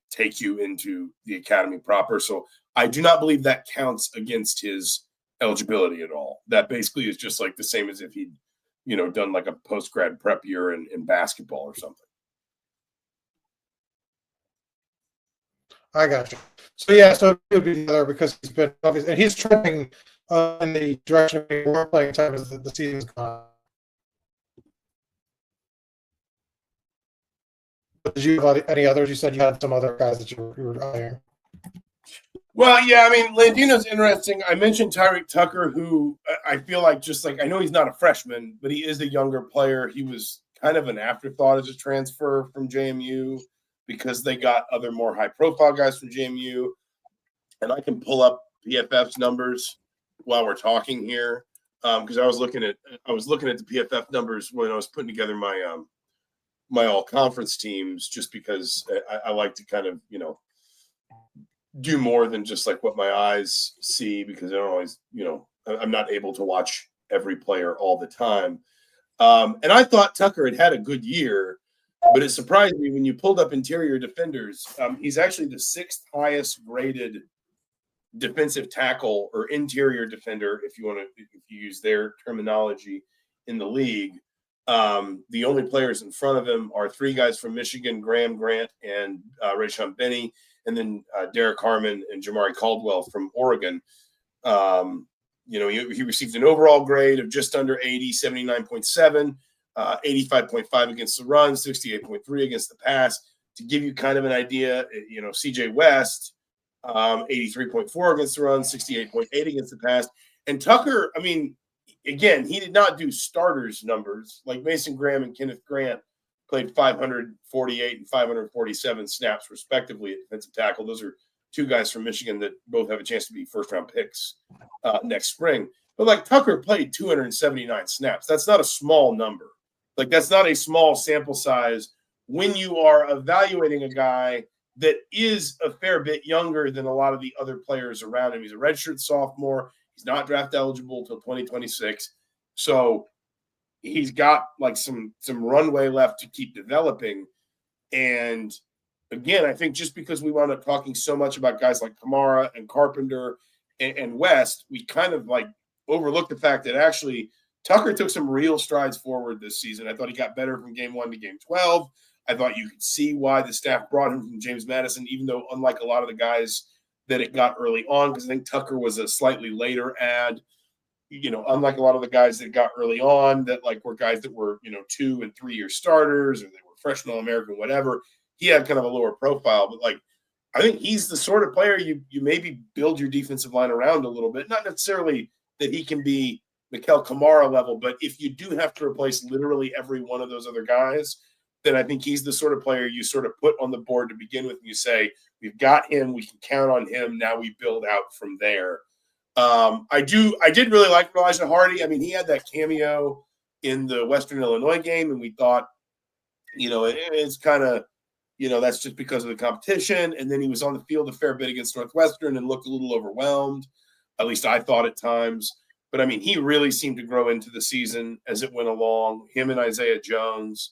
take you into the academy proper. So I do not believe that counts against his eligibility at all. That basically is just like the same as if he'd, done like a post-grad prep year in basketball or something. I got you. So yeah, so it would be the other because he's been obvious, and he's trending in the direction of being more playing time as the season's gone. Did you have any others? You said you had some other guys that you were eyeing. Well, yeah, I mean, Landino's interesting. I mentioned Tyreek Tucker, who I feel like I know he's not a freshman, but he is a younger player. He was kind of an afterthought as a transfer from JMU because they got other more high-profile guys from JMU. And I can pull up PFF's numbers while we're talking here because I was looking at the PFF numbers when I was putting together my my all-conference teams, just because I like to kind of do more than just like what my eyes see, because I don't always I'm not able to watch every player all the time. And I thought Tucker had a good year, but it surprised me when you pulled up interior defenders. He's actually the 6th highest rated defensive tackle or interior defender, if you use their terminology, in the league. The only players in front of him are 3 guys from Michigan: Graham Grant and Rayshon Benny, and then Derek Harmon and Jamari Caldwell from Oregon. He received an overall grade of just under 80, 79.7, 85.5 against the run, 68.3 against the pass. To give you kind of an idea, CJ West, 83.4 against the run, 68.8 against the pass. And Tucker, I mean, again, he did not do starters numbers. Like Mason Graham and Kenneth Grant played 548 and 547 snaps respectively at defensive tackle. Those are 2 guys from Michigan that both have a chance to be first-round picks next spring. But like Tucker played 279 snaps. That's not a small number. Like, that's not a small sample size when you are evaluating a guy that is a fair bit younger than a lot of the other players around him. He's a redshirt sophomore. He's not draft eligible until 2026. So he's got like some runway left to keep developing. And again, I think just because we wound up talking so much about guys like Kamara and Carpenter and West, we kind of like overlooked the fact that actually Tucker took some real strides forward this season. I thought he got better from game 1 to game 12. I thought you could see why the staff brought him from James Madison, even though unlike a lot of the guys that it got early on, because I think Tucker was a slightly later ad, unlike a lot of the guys that got early on that like were guys that were, 2 and 3 year starters, or they were freshman All-American, whatever. He had kind of a lower profile, but like, I think he's the sort of player you maybe build your defensive line around a little bit. Not necessarily that he can be Mikel Kamara level, but if you do have to replace literally every one of those other guys, then I think he's the sort of player you sort of put on the board to begin with, and you say, we've got him, we can count on him, now we build out from there. I did really like Elijah Hardy. I mean, he had that cameo in the Western Illinois game, and we thought, it's kind of, that's just because of the competition. And then he was on the field a fair bit against Northwestern and looked a little overwhelmed. At least I thought at times. But, I mean, he really seemed to grow into the season as it went along, him and Isaiah Jones.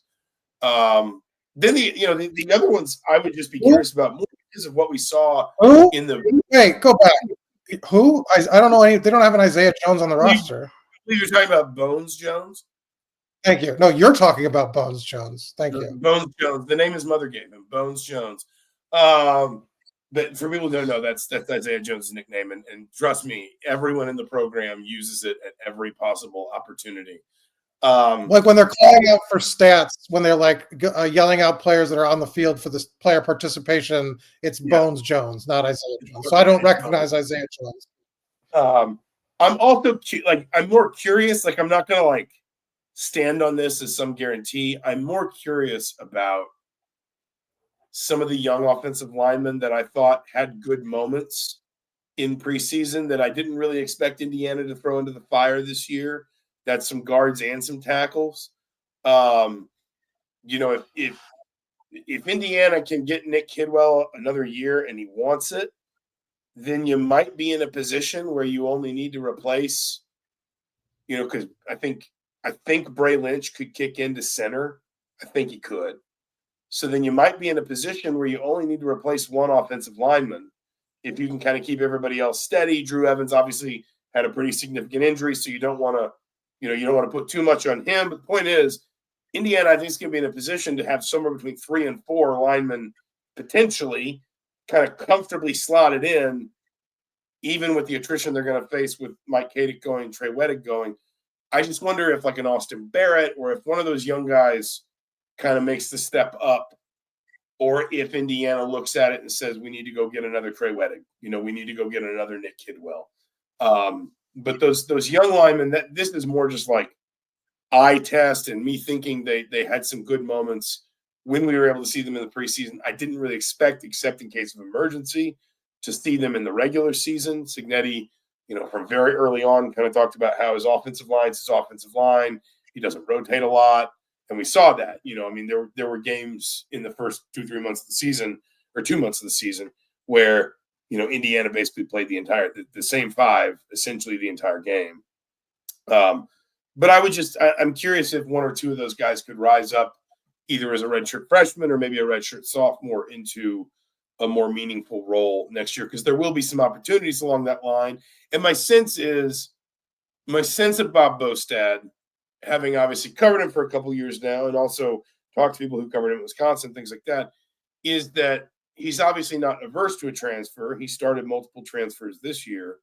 Then the other ones I would just be curious about more because of what we saw in the – Wait, go back. Who? I don't know any – they don't have an Isaiah Jones on the roster. You're talking about Bones Jones? Thank you. No, you're talking about Bones Jones. Thank you. Bones Jones. The name his mother gave him, Bones Jones. But for people who don't know, that's Isaiah Jones' nickname. And trust me, everyone in the program uses it at every possible opportunity. Like when they're calling out for stats, when they're like yelling out players that are on the field for this player participation, it's Bones Jones, not Isaiah Jones. So I don't recognize Isaiah Jones. I'm also I'm more curious. Like I'm not gonna like stand on this as some guarantee. I'm more curious about some of the young offensive linemen that I thought had good moments in preseason that I didn't really expect Indiana to throw into the fire this year. That's some guards and some tackles. You know, if Indiana can get Nick Kidwell another year and he wants it, then you might be in a position where you only need to replace, you know, because I think Bray Lynch could kick into center. I think he could. So then you might be in a position where you only need to replace one offensive lineman if you can kind of keep everybody else steady. Drew Evans obviously had a pretty significant injury, so you don't want to put too much on him. But the point is, Indiana, I think, is going to be in a position to have somewhere between 3 and 4 linemen potentially kind of comfortably slotted in, even with the attrition they're going to face with Mike Kadick going, Trey Wettig going. I just wonder if like an Austin Barrett or if one of those young guys kind of makes the step up, or if Indiana looks at it and says, we need to go get another Trey Wettig. You know, we need to go get another Nick Kidwell. But those young linemen, this is more just like eye test and me thinking they had some good moments when we were able to see them in the preseason. I didn't really expect, except in case of emergency, to see them in the regular season. Cignetti, you know, from very early on kind of talked about how his offensive line. He doesn't rotate a lot. And we saw that, you know, I mean, there were games in the first 2-3 months of the season, or 2 months of the season, where, you know, Indiana basically played the same 5, essentially the entire game. But I'm curious if one or two of those guys could rise up either as a redshirt freshman or maybe a redshirt sophomore into a more meaningful role next year, because there will be some opportunities along that line. And my sense of Bob Bostad, having obviously covered him for a couple of years now and also talked to people who covered him in Wisconsin, things like that, is that he's obviously not averse to a transfer. He started multiple transfers this year.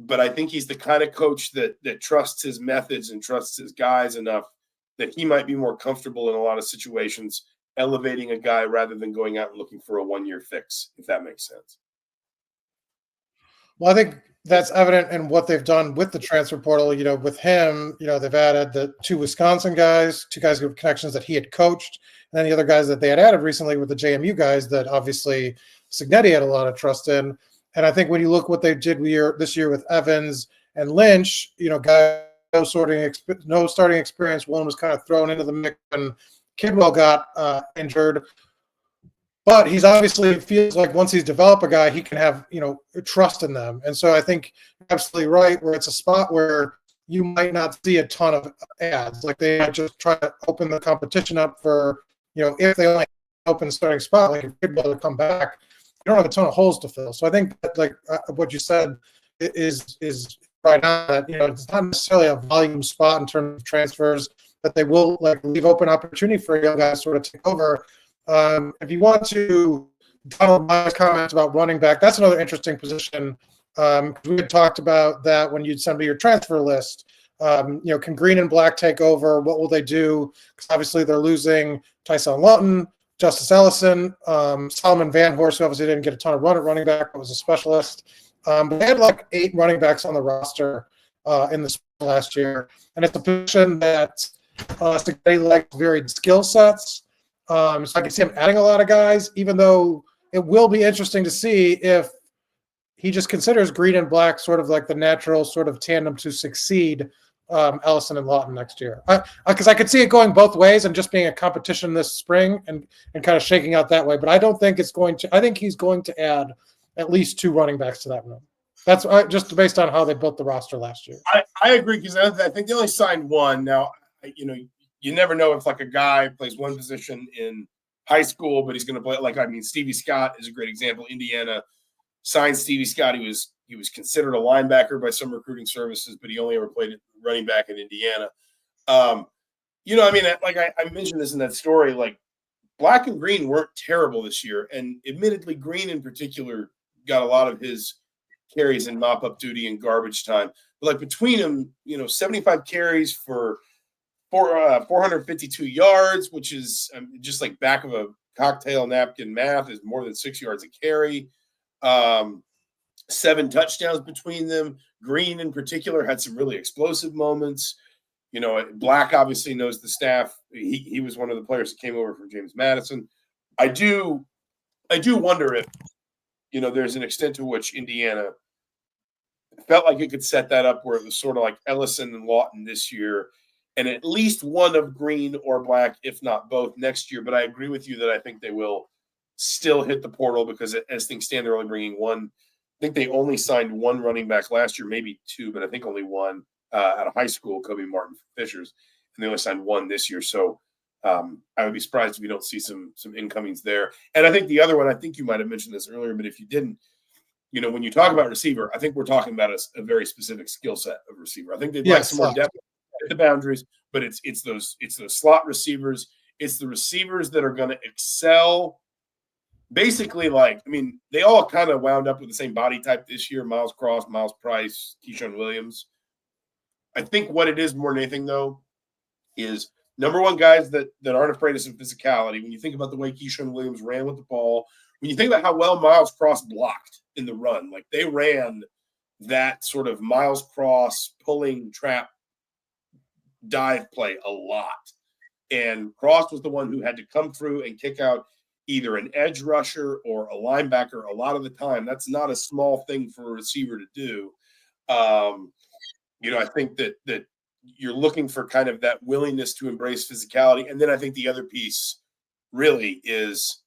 But I think he's the kind of coach that trusts his methods and trusts his guys enough that he might be more comfortable in a lot of situations elevating a guy rather than going out and looking for a one-year fix, if that makes sense. Well, I think that's evident in what they've done with the transfer portal. You know, with him, you know, they've added the 2 Wisconsin guys, 2 guys with connections that he had coached, and then the other guys that they had added recently with the JMU guys that obviously Cignetti had a lot of trust in. And I think when you look what they did this year with Evans and Lynch, you know, guys no starting experience. One was kind of thrown into the mix when Kidwell got injured. But he's obviously feels like once he's developed a guy, he can have, you know, trust in them. And so I think you're absolutely right, where it's a spot where you might not see a ton of ads. Like they might just try to open the competition up for, you know, if they only open a starting spot, like if Kidwell to come back, you don't have a ton of holes to fill. So I think that, like what you said is right on, that, you know, it's not necessarily a volume spot in terms of transfers, but they will like leave open opportunity for young guys to sort of take over. If you want to Donald Myers' comments about running back, that's another interesting position. We had talked about that when you'd send me your transfer list. You know, can Green and Black take over? What will they do? Because obviously they're losing Tyson Lutton, Justice Ellison, Solomon Van Horst, who obviously didn't get a ton of run at running back, but was a specialist. But they had like 8 running backs on the roster in the last year. And it's a position that they like varied skill sets. So I can see him adding a lot of guys, even though it will be interesting to see if he just considers Green and Black sort of like the natural sort of tandem to succeed Ellison and Lawton next year. Because I could see it going both ways and just being a competition this spring and kind of shaking out that way. But I don't think it's going to – I think he's going to add at least 2 running backs to that room. That's just based on how they built the roster last year. I agree, because I think they only signed 1. Now, you know, you never know if like a guy plays one position in high school, but he's going to play Stevie Scott is a great example. Indiana signed Stevie Scott. He was considered a linebacker by some recruiting services, but he only ever played running back in Indiana. You know, I mean, like I mentioned this in that story, like Black and Green weren't terrible this year. And admittedly, Green in particular got a lot of his carries in mop-up duty and garbage time. But like between them, you know, 75 carries for 452 yards, which is just like back of a cocktail napkin math, is more than 6 yards a carry. 7 touchdowns between them. Green in particular had some really explosive moments. Black obviously knows the staff. He was one of the players that came over from James Madison. I do wonder if, there's an extent to which Indiana felt like it could set that up where it was sort of like Ellison and Lawton this year, and at least one of Green or Black, if not both, next year. But I agree with you that I think they will still hit the portal because as things stand, they're only bringing one. I think they only signed one running back last year, maybe 2, but I think only one out of high school, Kobe Martin Fishers, and they only signed 1 this year. So I would be surprised if you don't see some incomings there. And I think the other one, I think you might have mentioned this earlier, but if you didn't, when you talk about receiver, I think we're talking about a very specific skill set of receiver. I think they'd like some more depth at the boundaries, but it's those slot receivers. It's the receivers that are going to excel. Basically, they all kind of wound up with the same body type this year: Miles Cross, Miles Price, Keyshawn Williams. I think what it is more than anything, though, is number one, guys that aren't afraid of some physicality. When you think about the way Keyshawn Williams ran with the ball, when you think about how well Miles Cross blocked in the run, like they ran that sort of Miles Cross pulling trap dive play a lot. And Cross was the one who had to come through and kick out either an edge rusher or a linebacker a lot of the time. That's not a small thing for a receiver to do. I think that you're looking for kind of that willingness to embrace physicality. And then I think the other piece really is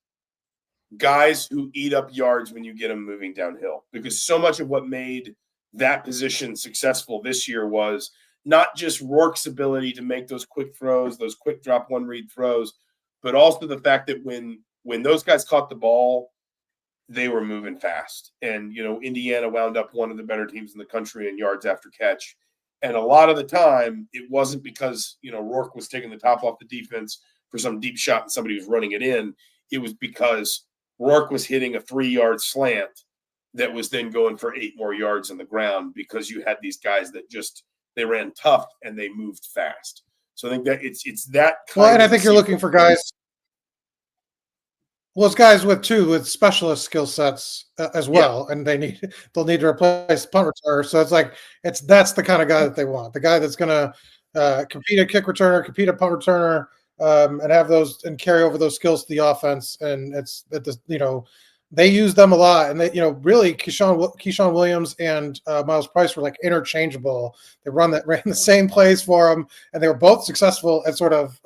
guys who eat up yards when you get them moving downhill, because so much of what made that position successful this year was not just Rourke's ability to make those quick throws, those quick drop one read throws, but also the fact that when those guys caught the ball, they were moving fast. And, Indiana wound up one of the better teams in the country in yards after catch. And a lot of the time, it wasn't because, Rourke was taking the top off the defense for some deep shot and somebody was running it in. It was because Rourke was hitting a 3-yard slant that was then going for 8 more yards on the ground, because you had these guys that they ran tough and they moved fast. So I think that it's that kind well, and I think you're looking for guys. Well, it's guys with specialist skill sets as well, and they'll need to replace punt returner. So that's the kind of guy that they want, the guy that's going to compete at kick returner, compete at punt returner, and have those and carry over those skills to the offense. And they use them a lot, and they really Keyshawn Williams and Miles Price were like interchangeable. They ran the same plays for them, and they were both successful at sort of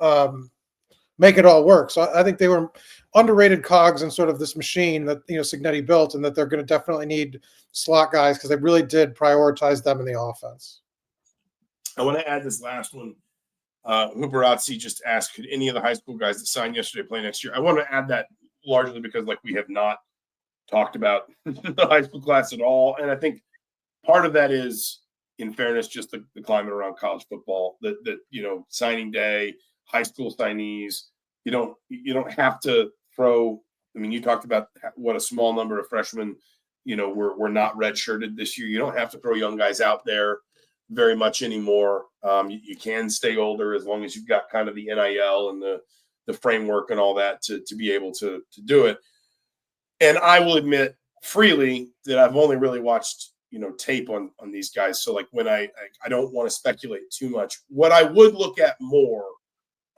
make it all work. So I think they were underrated cogs in sort of this machine that Cignetti built, and that they're going to definitely need slot guys because they really did prioritize them in the offense. I want to add this last one. Hooperazzi just asked, could any of the high school guys that signed yesterday play next year? I want to add that largely because we have not talked about the high school class at all. And I think part of that is, in fairness, just the climate around college football, that signing day, high school signees, you don't have to throw. I mean, you talked about what a small number of freshmen, were not redshirted this year. You don't have to throw young guys out there very much anymore. You can stay older as long as you've got kind of the NIL and the framework and all that to be able to do it. And I will admit freely that I've only really watched, tape on these guys. So when I don't want to speculate too much. What I would look at more,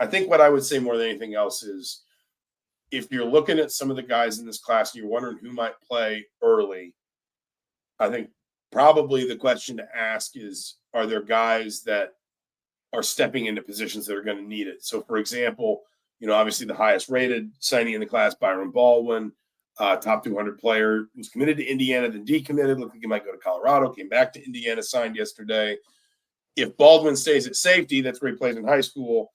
I think what I would say more than anything else is, if you're looking at some of the guys in this class and you're wondering who might play early, I think probably the question to ask is, are there guys that are stepping into positions that are going to need it? So, for example, obviously the highest rated signing in the class, Byron Baldwin, top 200 player, was committed to Indiana, then decommitted, looked like he might go to Colorado, came back to Indiana, signed yesterday. If Baldwin stays at safety, that's where he plays in high school,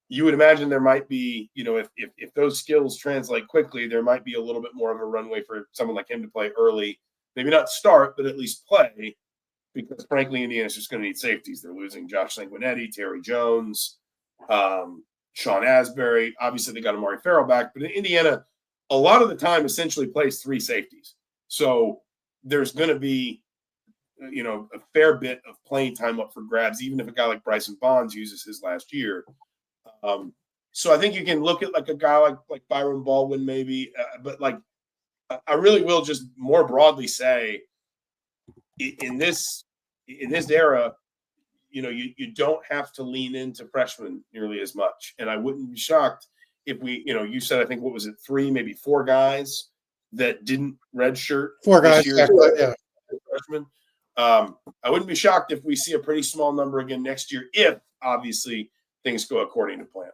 you would imagine there might be, if those skills translate quickly, there might be a little bit more of a runway for someone like him to play early. Maybe not start, but at least play, because frankly, Indiana's just going to need safeties. They're losing Josh Cignetti, Terry Jones, Sean Asbury. Obviously, they got Amari Farrell back, but Indiana, a lot of the time, essentially plays 3 safeties. So there's going to be a fair bit of playing time up for grabs, even if a guy like Bryson Bonds uses his last year. So I think you can look at like a guy like Byron Baldwin maybe, but like I really will just more broadly say in this era, you don't have to lean into freshmen nearly as much. And I wouldn't be shocked if you said, I think, what was it, 3, maybe 4 guys that didn't redshirt 4 guys, this year, yeah. Freshmen. I wouldn't be shocked if we see a pretty small number again next year, if obviously things go according to plan.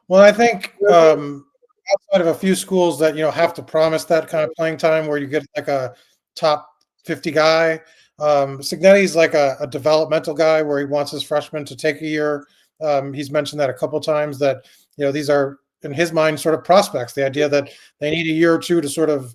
Well, I think outside of a few schools that have to promise that kind of playing time where you get like a top 50 guy, Cignetti's like a developmental guy where he wants his freshmen to take a year. He's mentioned that a couple of times that these are in his mind sort of prospects. The idea that they need a year or two to sort of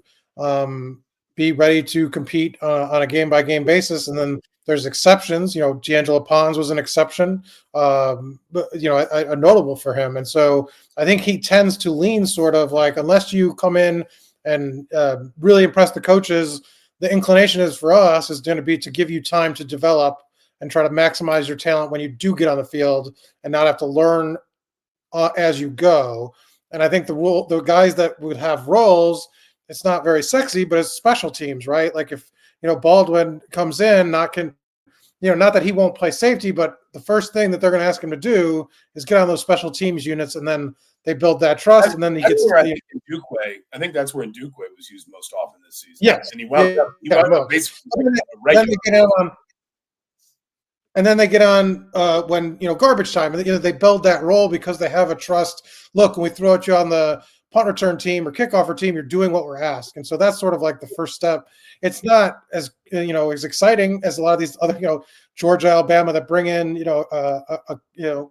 be ready to compete on a game by game basis, and then there's exceptions. D'Angelo Pons was an exception, but a notable for him. And so I think he tends to lean sort of like, unless you come in and really impress the coaches, the inclination is for us is going to be to give you time to develop and try to maximize your talent when you do get on the field and not have to learn as you go. And I think the guys that would have roles, it's not very sexy, but it's special teams, right? Like if Baldwin comes in, not that he won't play safety, but the first thing that they're going to ask him to do is get on those special teams units, and then they build that trust, and then he gets. I think that's where Ndukwe was used most often this season. Yes, and he wound up basically and then they get on when garbage time, and they build that role because they have a trust. Look, when we throw at you on the punt return team or kickoff team, you're doing what we're asked, and so that's sort of like the first step. It's not as as exciting as a lot of these other Georgia, Alabama that bring in a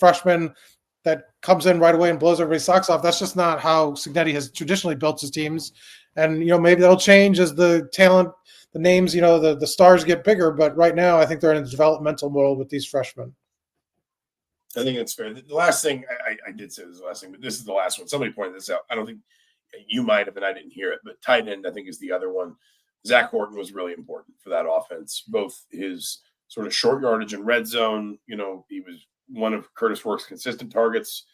freshman that comes in right away and blows everybody's socks off. That's just not how Cignetti has traditionally built his teams, and maybe that'll change as the talent, the names, the stars get bigger. But right now, I think they're in a developmental mode with these freshmen. I think that's fair. The last thing I did say this is the last thing, but this is the last one. Somebody pointed this out. I don't think you might have, and I didn't hear it, but tight end, I think, is the other one. Zach Horton was really important for that offense, both his sort of short yardage and red zone. He was one of Curtis Work's consistent targets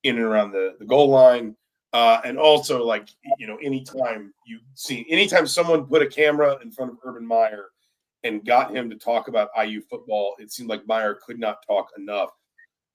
in and around the goal line. And also, like, anytime someone put a camera in front of Urban Meyer and got him to talk about IU football, it seemed like Meyer could not talk enough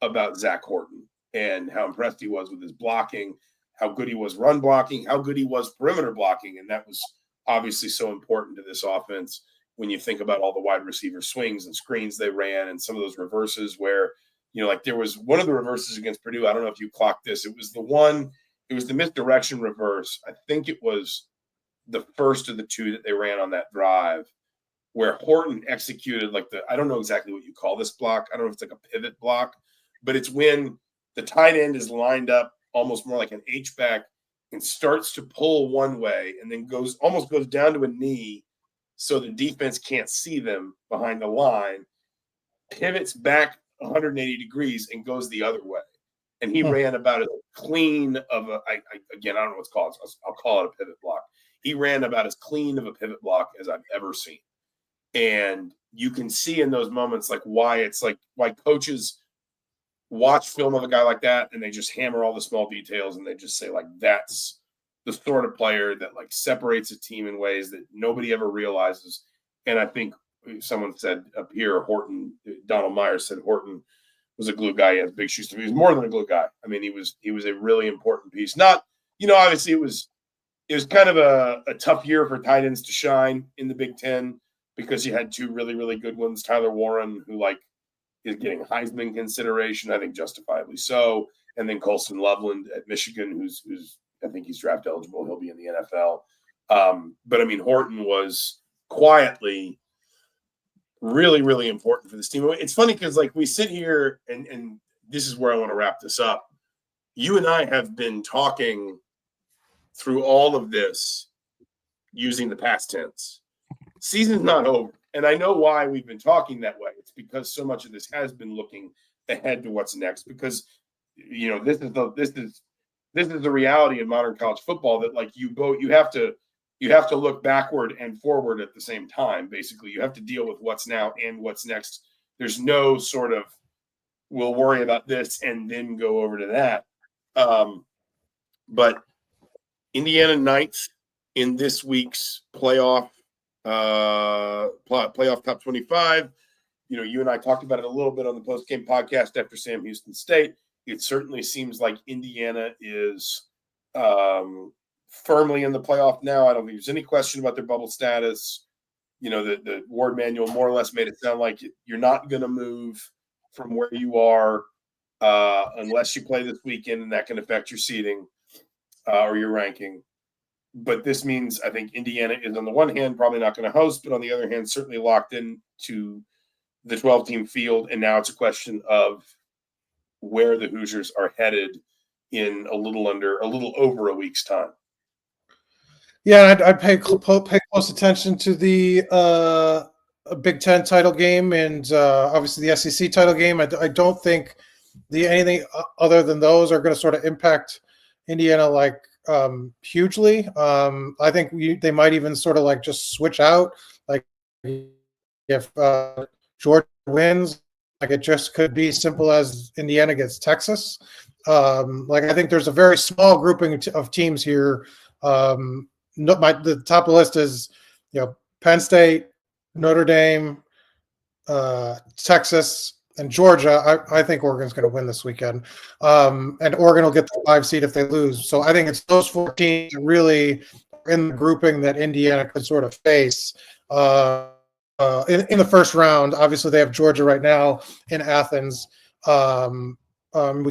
about Zach Horton and how impressed he was with his blocking, how good he was run blocking, how good he was perimeter blocking. And that was obviously so important to this offense when you think about all the wide receiver swings and screens they ran and some of those reverses where, like there was one of the reverses against Purdue. I don't know if you clocked this. It was the misdirection reverse. I think it was the first of the 2 that they ran on that drive where Horton executed I don't know exactly what you call this block. I don't know if it's like a pivot block, but it's when the tight end is lined up almost more like an H-back and starts to pull one way and then almost goes down to a knee so the defense can't see them behind the line, pivots back 180 degrees and goes the other way. And he ran about as clean of I don't know what's called. I'll call it a pivot block. He ran about as clean of a pivot block as I've ever seen. And you can see in those moments why coaches watch film of a guy like that and they just hammer all the small details and they just say that's the sort of player that separates a team in ways that nobody ever realizes. And I think someone said up here, Donald Myers said Horton was a glue guy. He has big shoes to be. He was more than a glue guy. I mean, he was a really important piece. Not, obviously it was kind of a tough year for tight ends to shine in the Big Ten because you had 2 really, really good ones. Tyler Warren, who is getting Heisman consideration, I think justifiably so. And then Colston Loveland at Michigan, who's I think he's draft eligible. He'll be in the NFL. But I mean, Horton was quietly really, really important for this team. It's funny because we sit here and this is where I want to wrap this up. You and I have been talking through all of this using the past tense. Season's not over. And I know why we've been talking that way. It's because so much of this has been looking ahead to what's next. Because this is the reality in modern college football that you have to you have to look backward and forward at the same time. Basically, you have to deal with what's now and what's next. There's no sort of we'll worry about this and then go over to that. But Indiana ninth in this week's playoff top 25. You and I talked about it a little bit on the post-game podcast after Sam Houston State. It certainly seems like Indiana is firmly in the playoff now. I don't think there's any question about their bubble status. The Ward manual more or less made it sound like you're not going to move from where you are unless you play this weekend, and that can affect your seeding or your ranking. But this means I think Indiana is on the one hand probably not going to host, but on the other hand certainly locked into the 12-team field, and now it's a question of where the Hoosiers are headed in a little over a week's time. Yeah, I'd pay close attention to the Big Ten title game and obviously the SEC title game. I don't think anything other than those are going to sort of impact Indiana like hugely. I think they might even sort of like just switch out. Like if Georgia wins, like it just could be simple as Indiana gets Texas. I think there's a very small grouping of teams here. The top of the list is, Penn State, Notre Dame, Texas, and Georgia. I think Oregon's going to win this weekend, and Oregon will get the 5 seed if they lose. So I think it's those 4 teams really in the grouping that Indiana could sort of face in the first round. Obviously, they have Georgia right now in Athens. We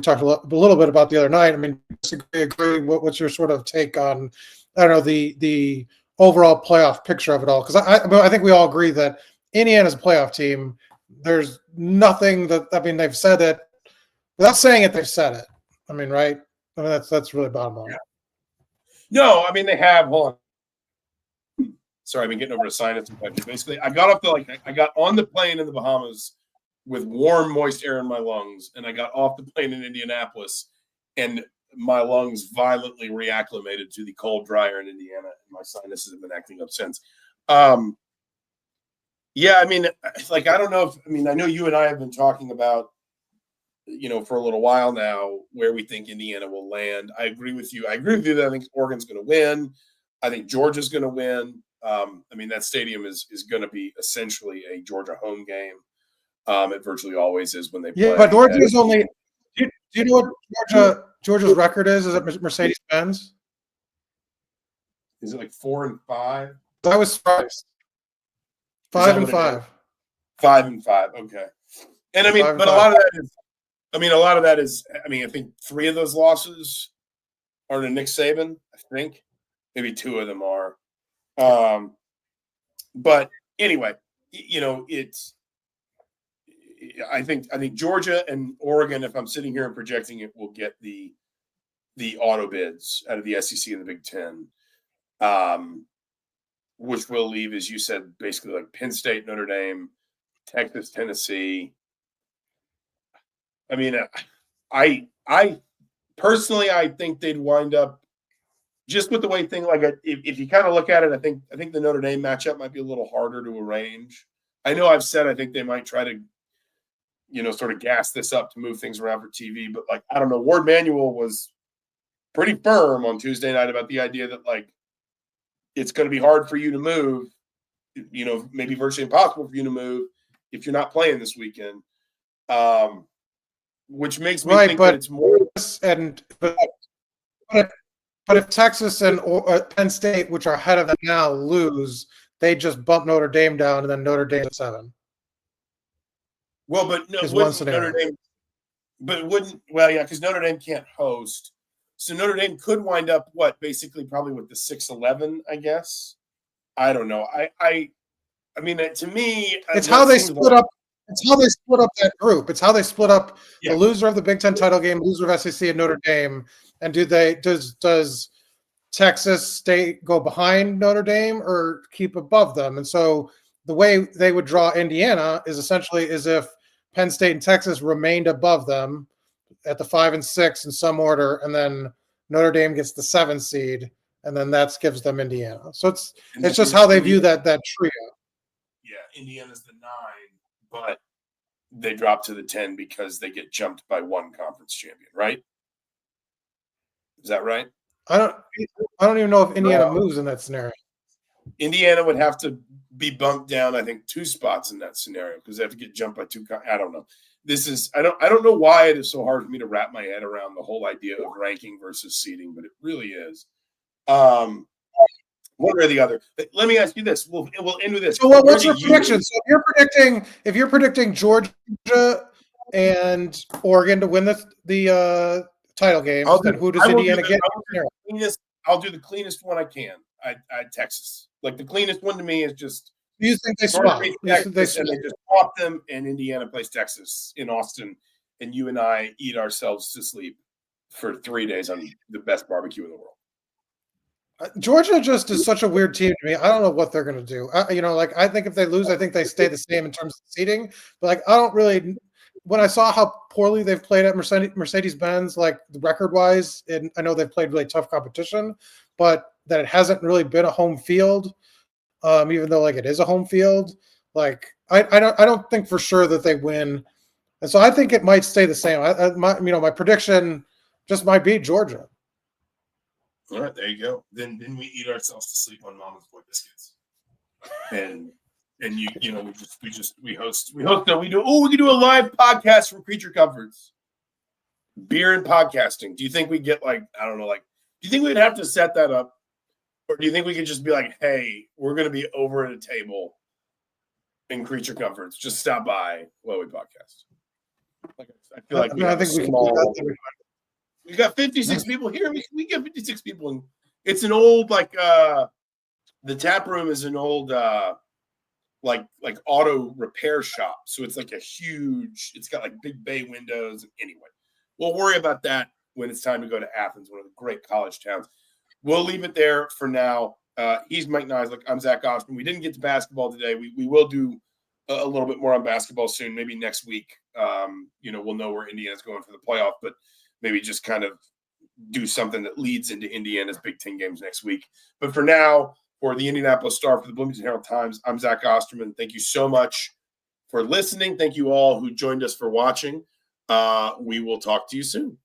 talked a little bit about the other night. I mean, disagree. What's your sort of take on, I don't know, the overall playoff picture of it all? Because I think we all agree that Indiana's a playoff team. There's nothing they've said it without saying it. They've said it. I mean, right? I mean, that's really bottom line. Yeah. No, I mean they have. Hold on. Sorry, I've been getting over a sinus infection. Basically, I got on the plane in the Bahamas with warm, moist air in my lungs, and I got off the plane in Indianapolis, and my lungs violently reacclimated to the cold, dry air in Indiana, and my sinuses have been acting up since. Yeah, I mean, I don't know I know you and I have been talking about, for a little while now where we think Indiana will land. I agree with you. I that I think Oregon's going to win. I think Georgia's going to win. That stadium is going to be essentially a Georgia home game. It virtually always is when they play. Yeah, but Georgia is only. Do you know what Georgia's record is? Is it Mercedes-Benz? Is it like 4-5? That was 5. 5-5. 5-5. Okay. And but a lot of that is. I think 3 of those losses are to Nick Saban. I think maybe 2 of them are. But anyway, it's. I think Georgia and Oregon, if I'm sitting here and projecting it, will get the auto bids out of the SEC and the Big Ten, which will leave, as you said, basically like Penn State, Notre Dame, Texas, Tennessee. I personally, I think they'd wind up just with the way if you kind of look at it, I think the Notre Dame matchup might be a little harder to arrange. I know I've said I think they might try to sort of gas this up to move things around for TV. But I don't know, Ward Manuel was pretty firm on Tuesday night about the idea that it's going to be hard for you to move, maybe virtually impossible for you to move if you're not playing this weekend. Which makes me think that it's more. But if Texas and Penn State, which are ahead of them now, lose, they just bump Notre Dame down, and then Notre Dame at 7. Well, but no, Notre Dame, because Notre Dame can't host, so Notre Dame could wind up probably with the 6-11, I guess. I don't know. To me, it's how they split up. It's how they split up that group. It's how they split up the loser of the Big Ten title game, loser of SEC and Notre Dame. And does Texas State go behind Notre Dame or keep above them? And so the way they would draw Indiana is essentially as if Penn State and Texas remained above them at the 5 and 6 in some order, and then Notre Dame gets the 7 seed, and then that gives them Indiana. So it's And just how they view that trio. Yeah, Indiana's the 9, but they drop to the 10 because they get jumped by one conference champion, right? Is that right? I don't even know if Indiana moves in that scenario. Indiana would have to be bumped down, I think, 2 spots in that scenario because they have to get jumped by 2. I don't know. I don't know why it is so hard for me to wrap my head around the whole idea of ranking versus seeding, but it really is. One or the other. But let me ask you this. We'll end with this. So what's your prediction? So if you're predicting Georgia and Oregon to win the title game, then who does Indiana get? I'll do the cleanest one I can. I Texas. Like the cleanest one to me is just. You think they swap? And they just swap them, and Indiana plays Texas in Austin, and you and I eat ourselves to sleep for 3 days on the best barbecue in the world. Georgia just is such a weird team to me. I don't know what they're going to do. I think if they lose, I think they stay the same in terms of seeding. But I don't really. When I saw how poorly they've played at Mercedes-Benz, record-wise, and I know they've played really tough competition, but that it hasn't really been a home field, even though it is a home field. I don't think for sure that they win, and so I think it might stay the same. My prediction just might be Georgia. All right, there you go. Then we eat ourselves to sleep on Mama's Boy biscuits, and we host. We can do a live podcast from Creature Comforts, beer and podcasting. Do you think we get do you think we'd have to set that up, or do you think we could just be like, hey, we're going to be over at a table in Creature Comforts, just stop by while we podcast? I feel like I think we can do that. We got 56 people here. We get 56 people. And it's an old, the tap room is an old, auto repair shop. So it's it's got big bay windows. Anyway, we'll worry about that when it's time to go to Athens, one of the great college towns. We'll leave it there for now. He's Mike Niziolek. I'm Zach Osterman. We didn't get to basketball today. We will do a little bit more on basketball soon, maybe next week. We'll know where Indiana's going for the playoff, but maybe just kind of do something that leads into Indiana's Big Ten games next week. But for now, for the Indianapolis Star, for the Bloomington Herald Times, I'm Zach Osterman. Thank you so much for listening. Thank you all who joined us for watching. We will talk to you soon.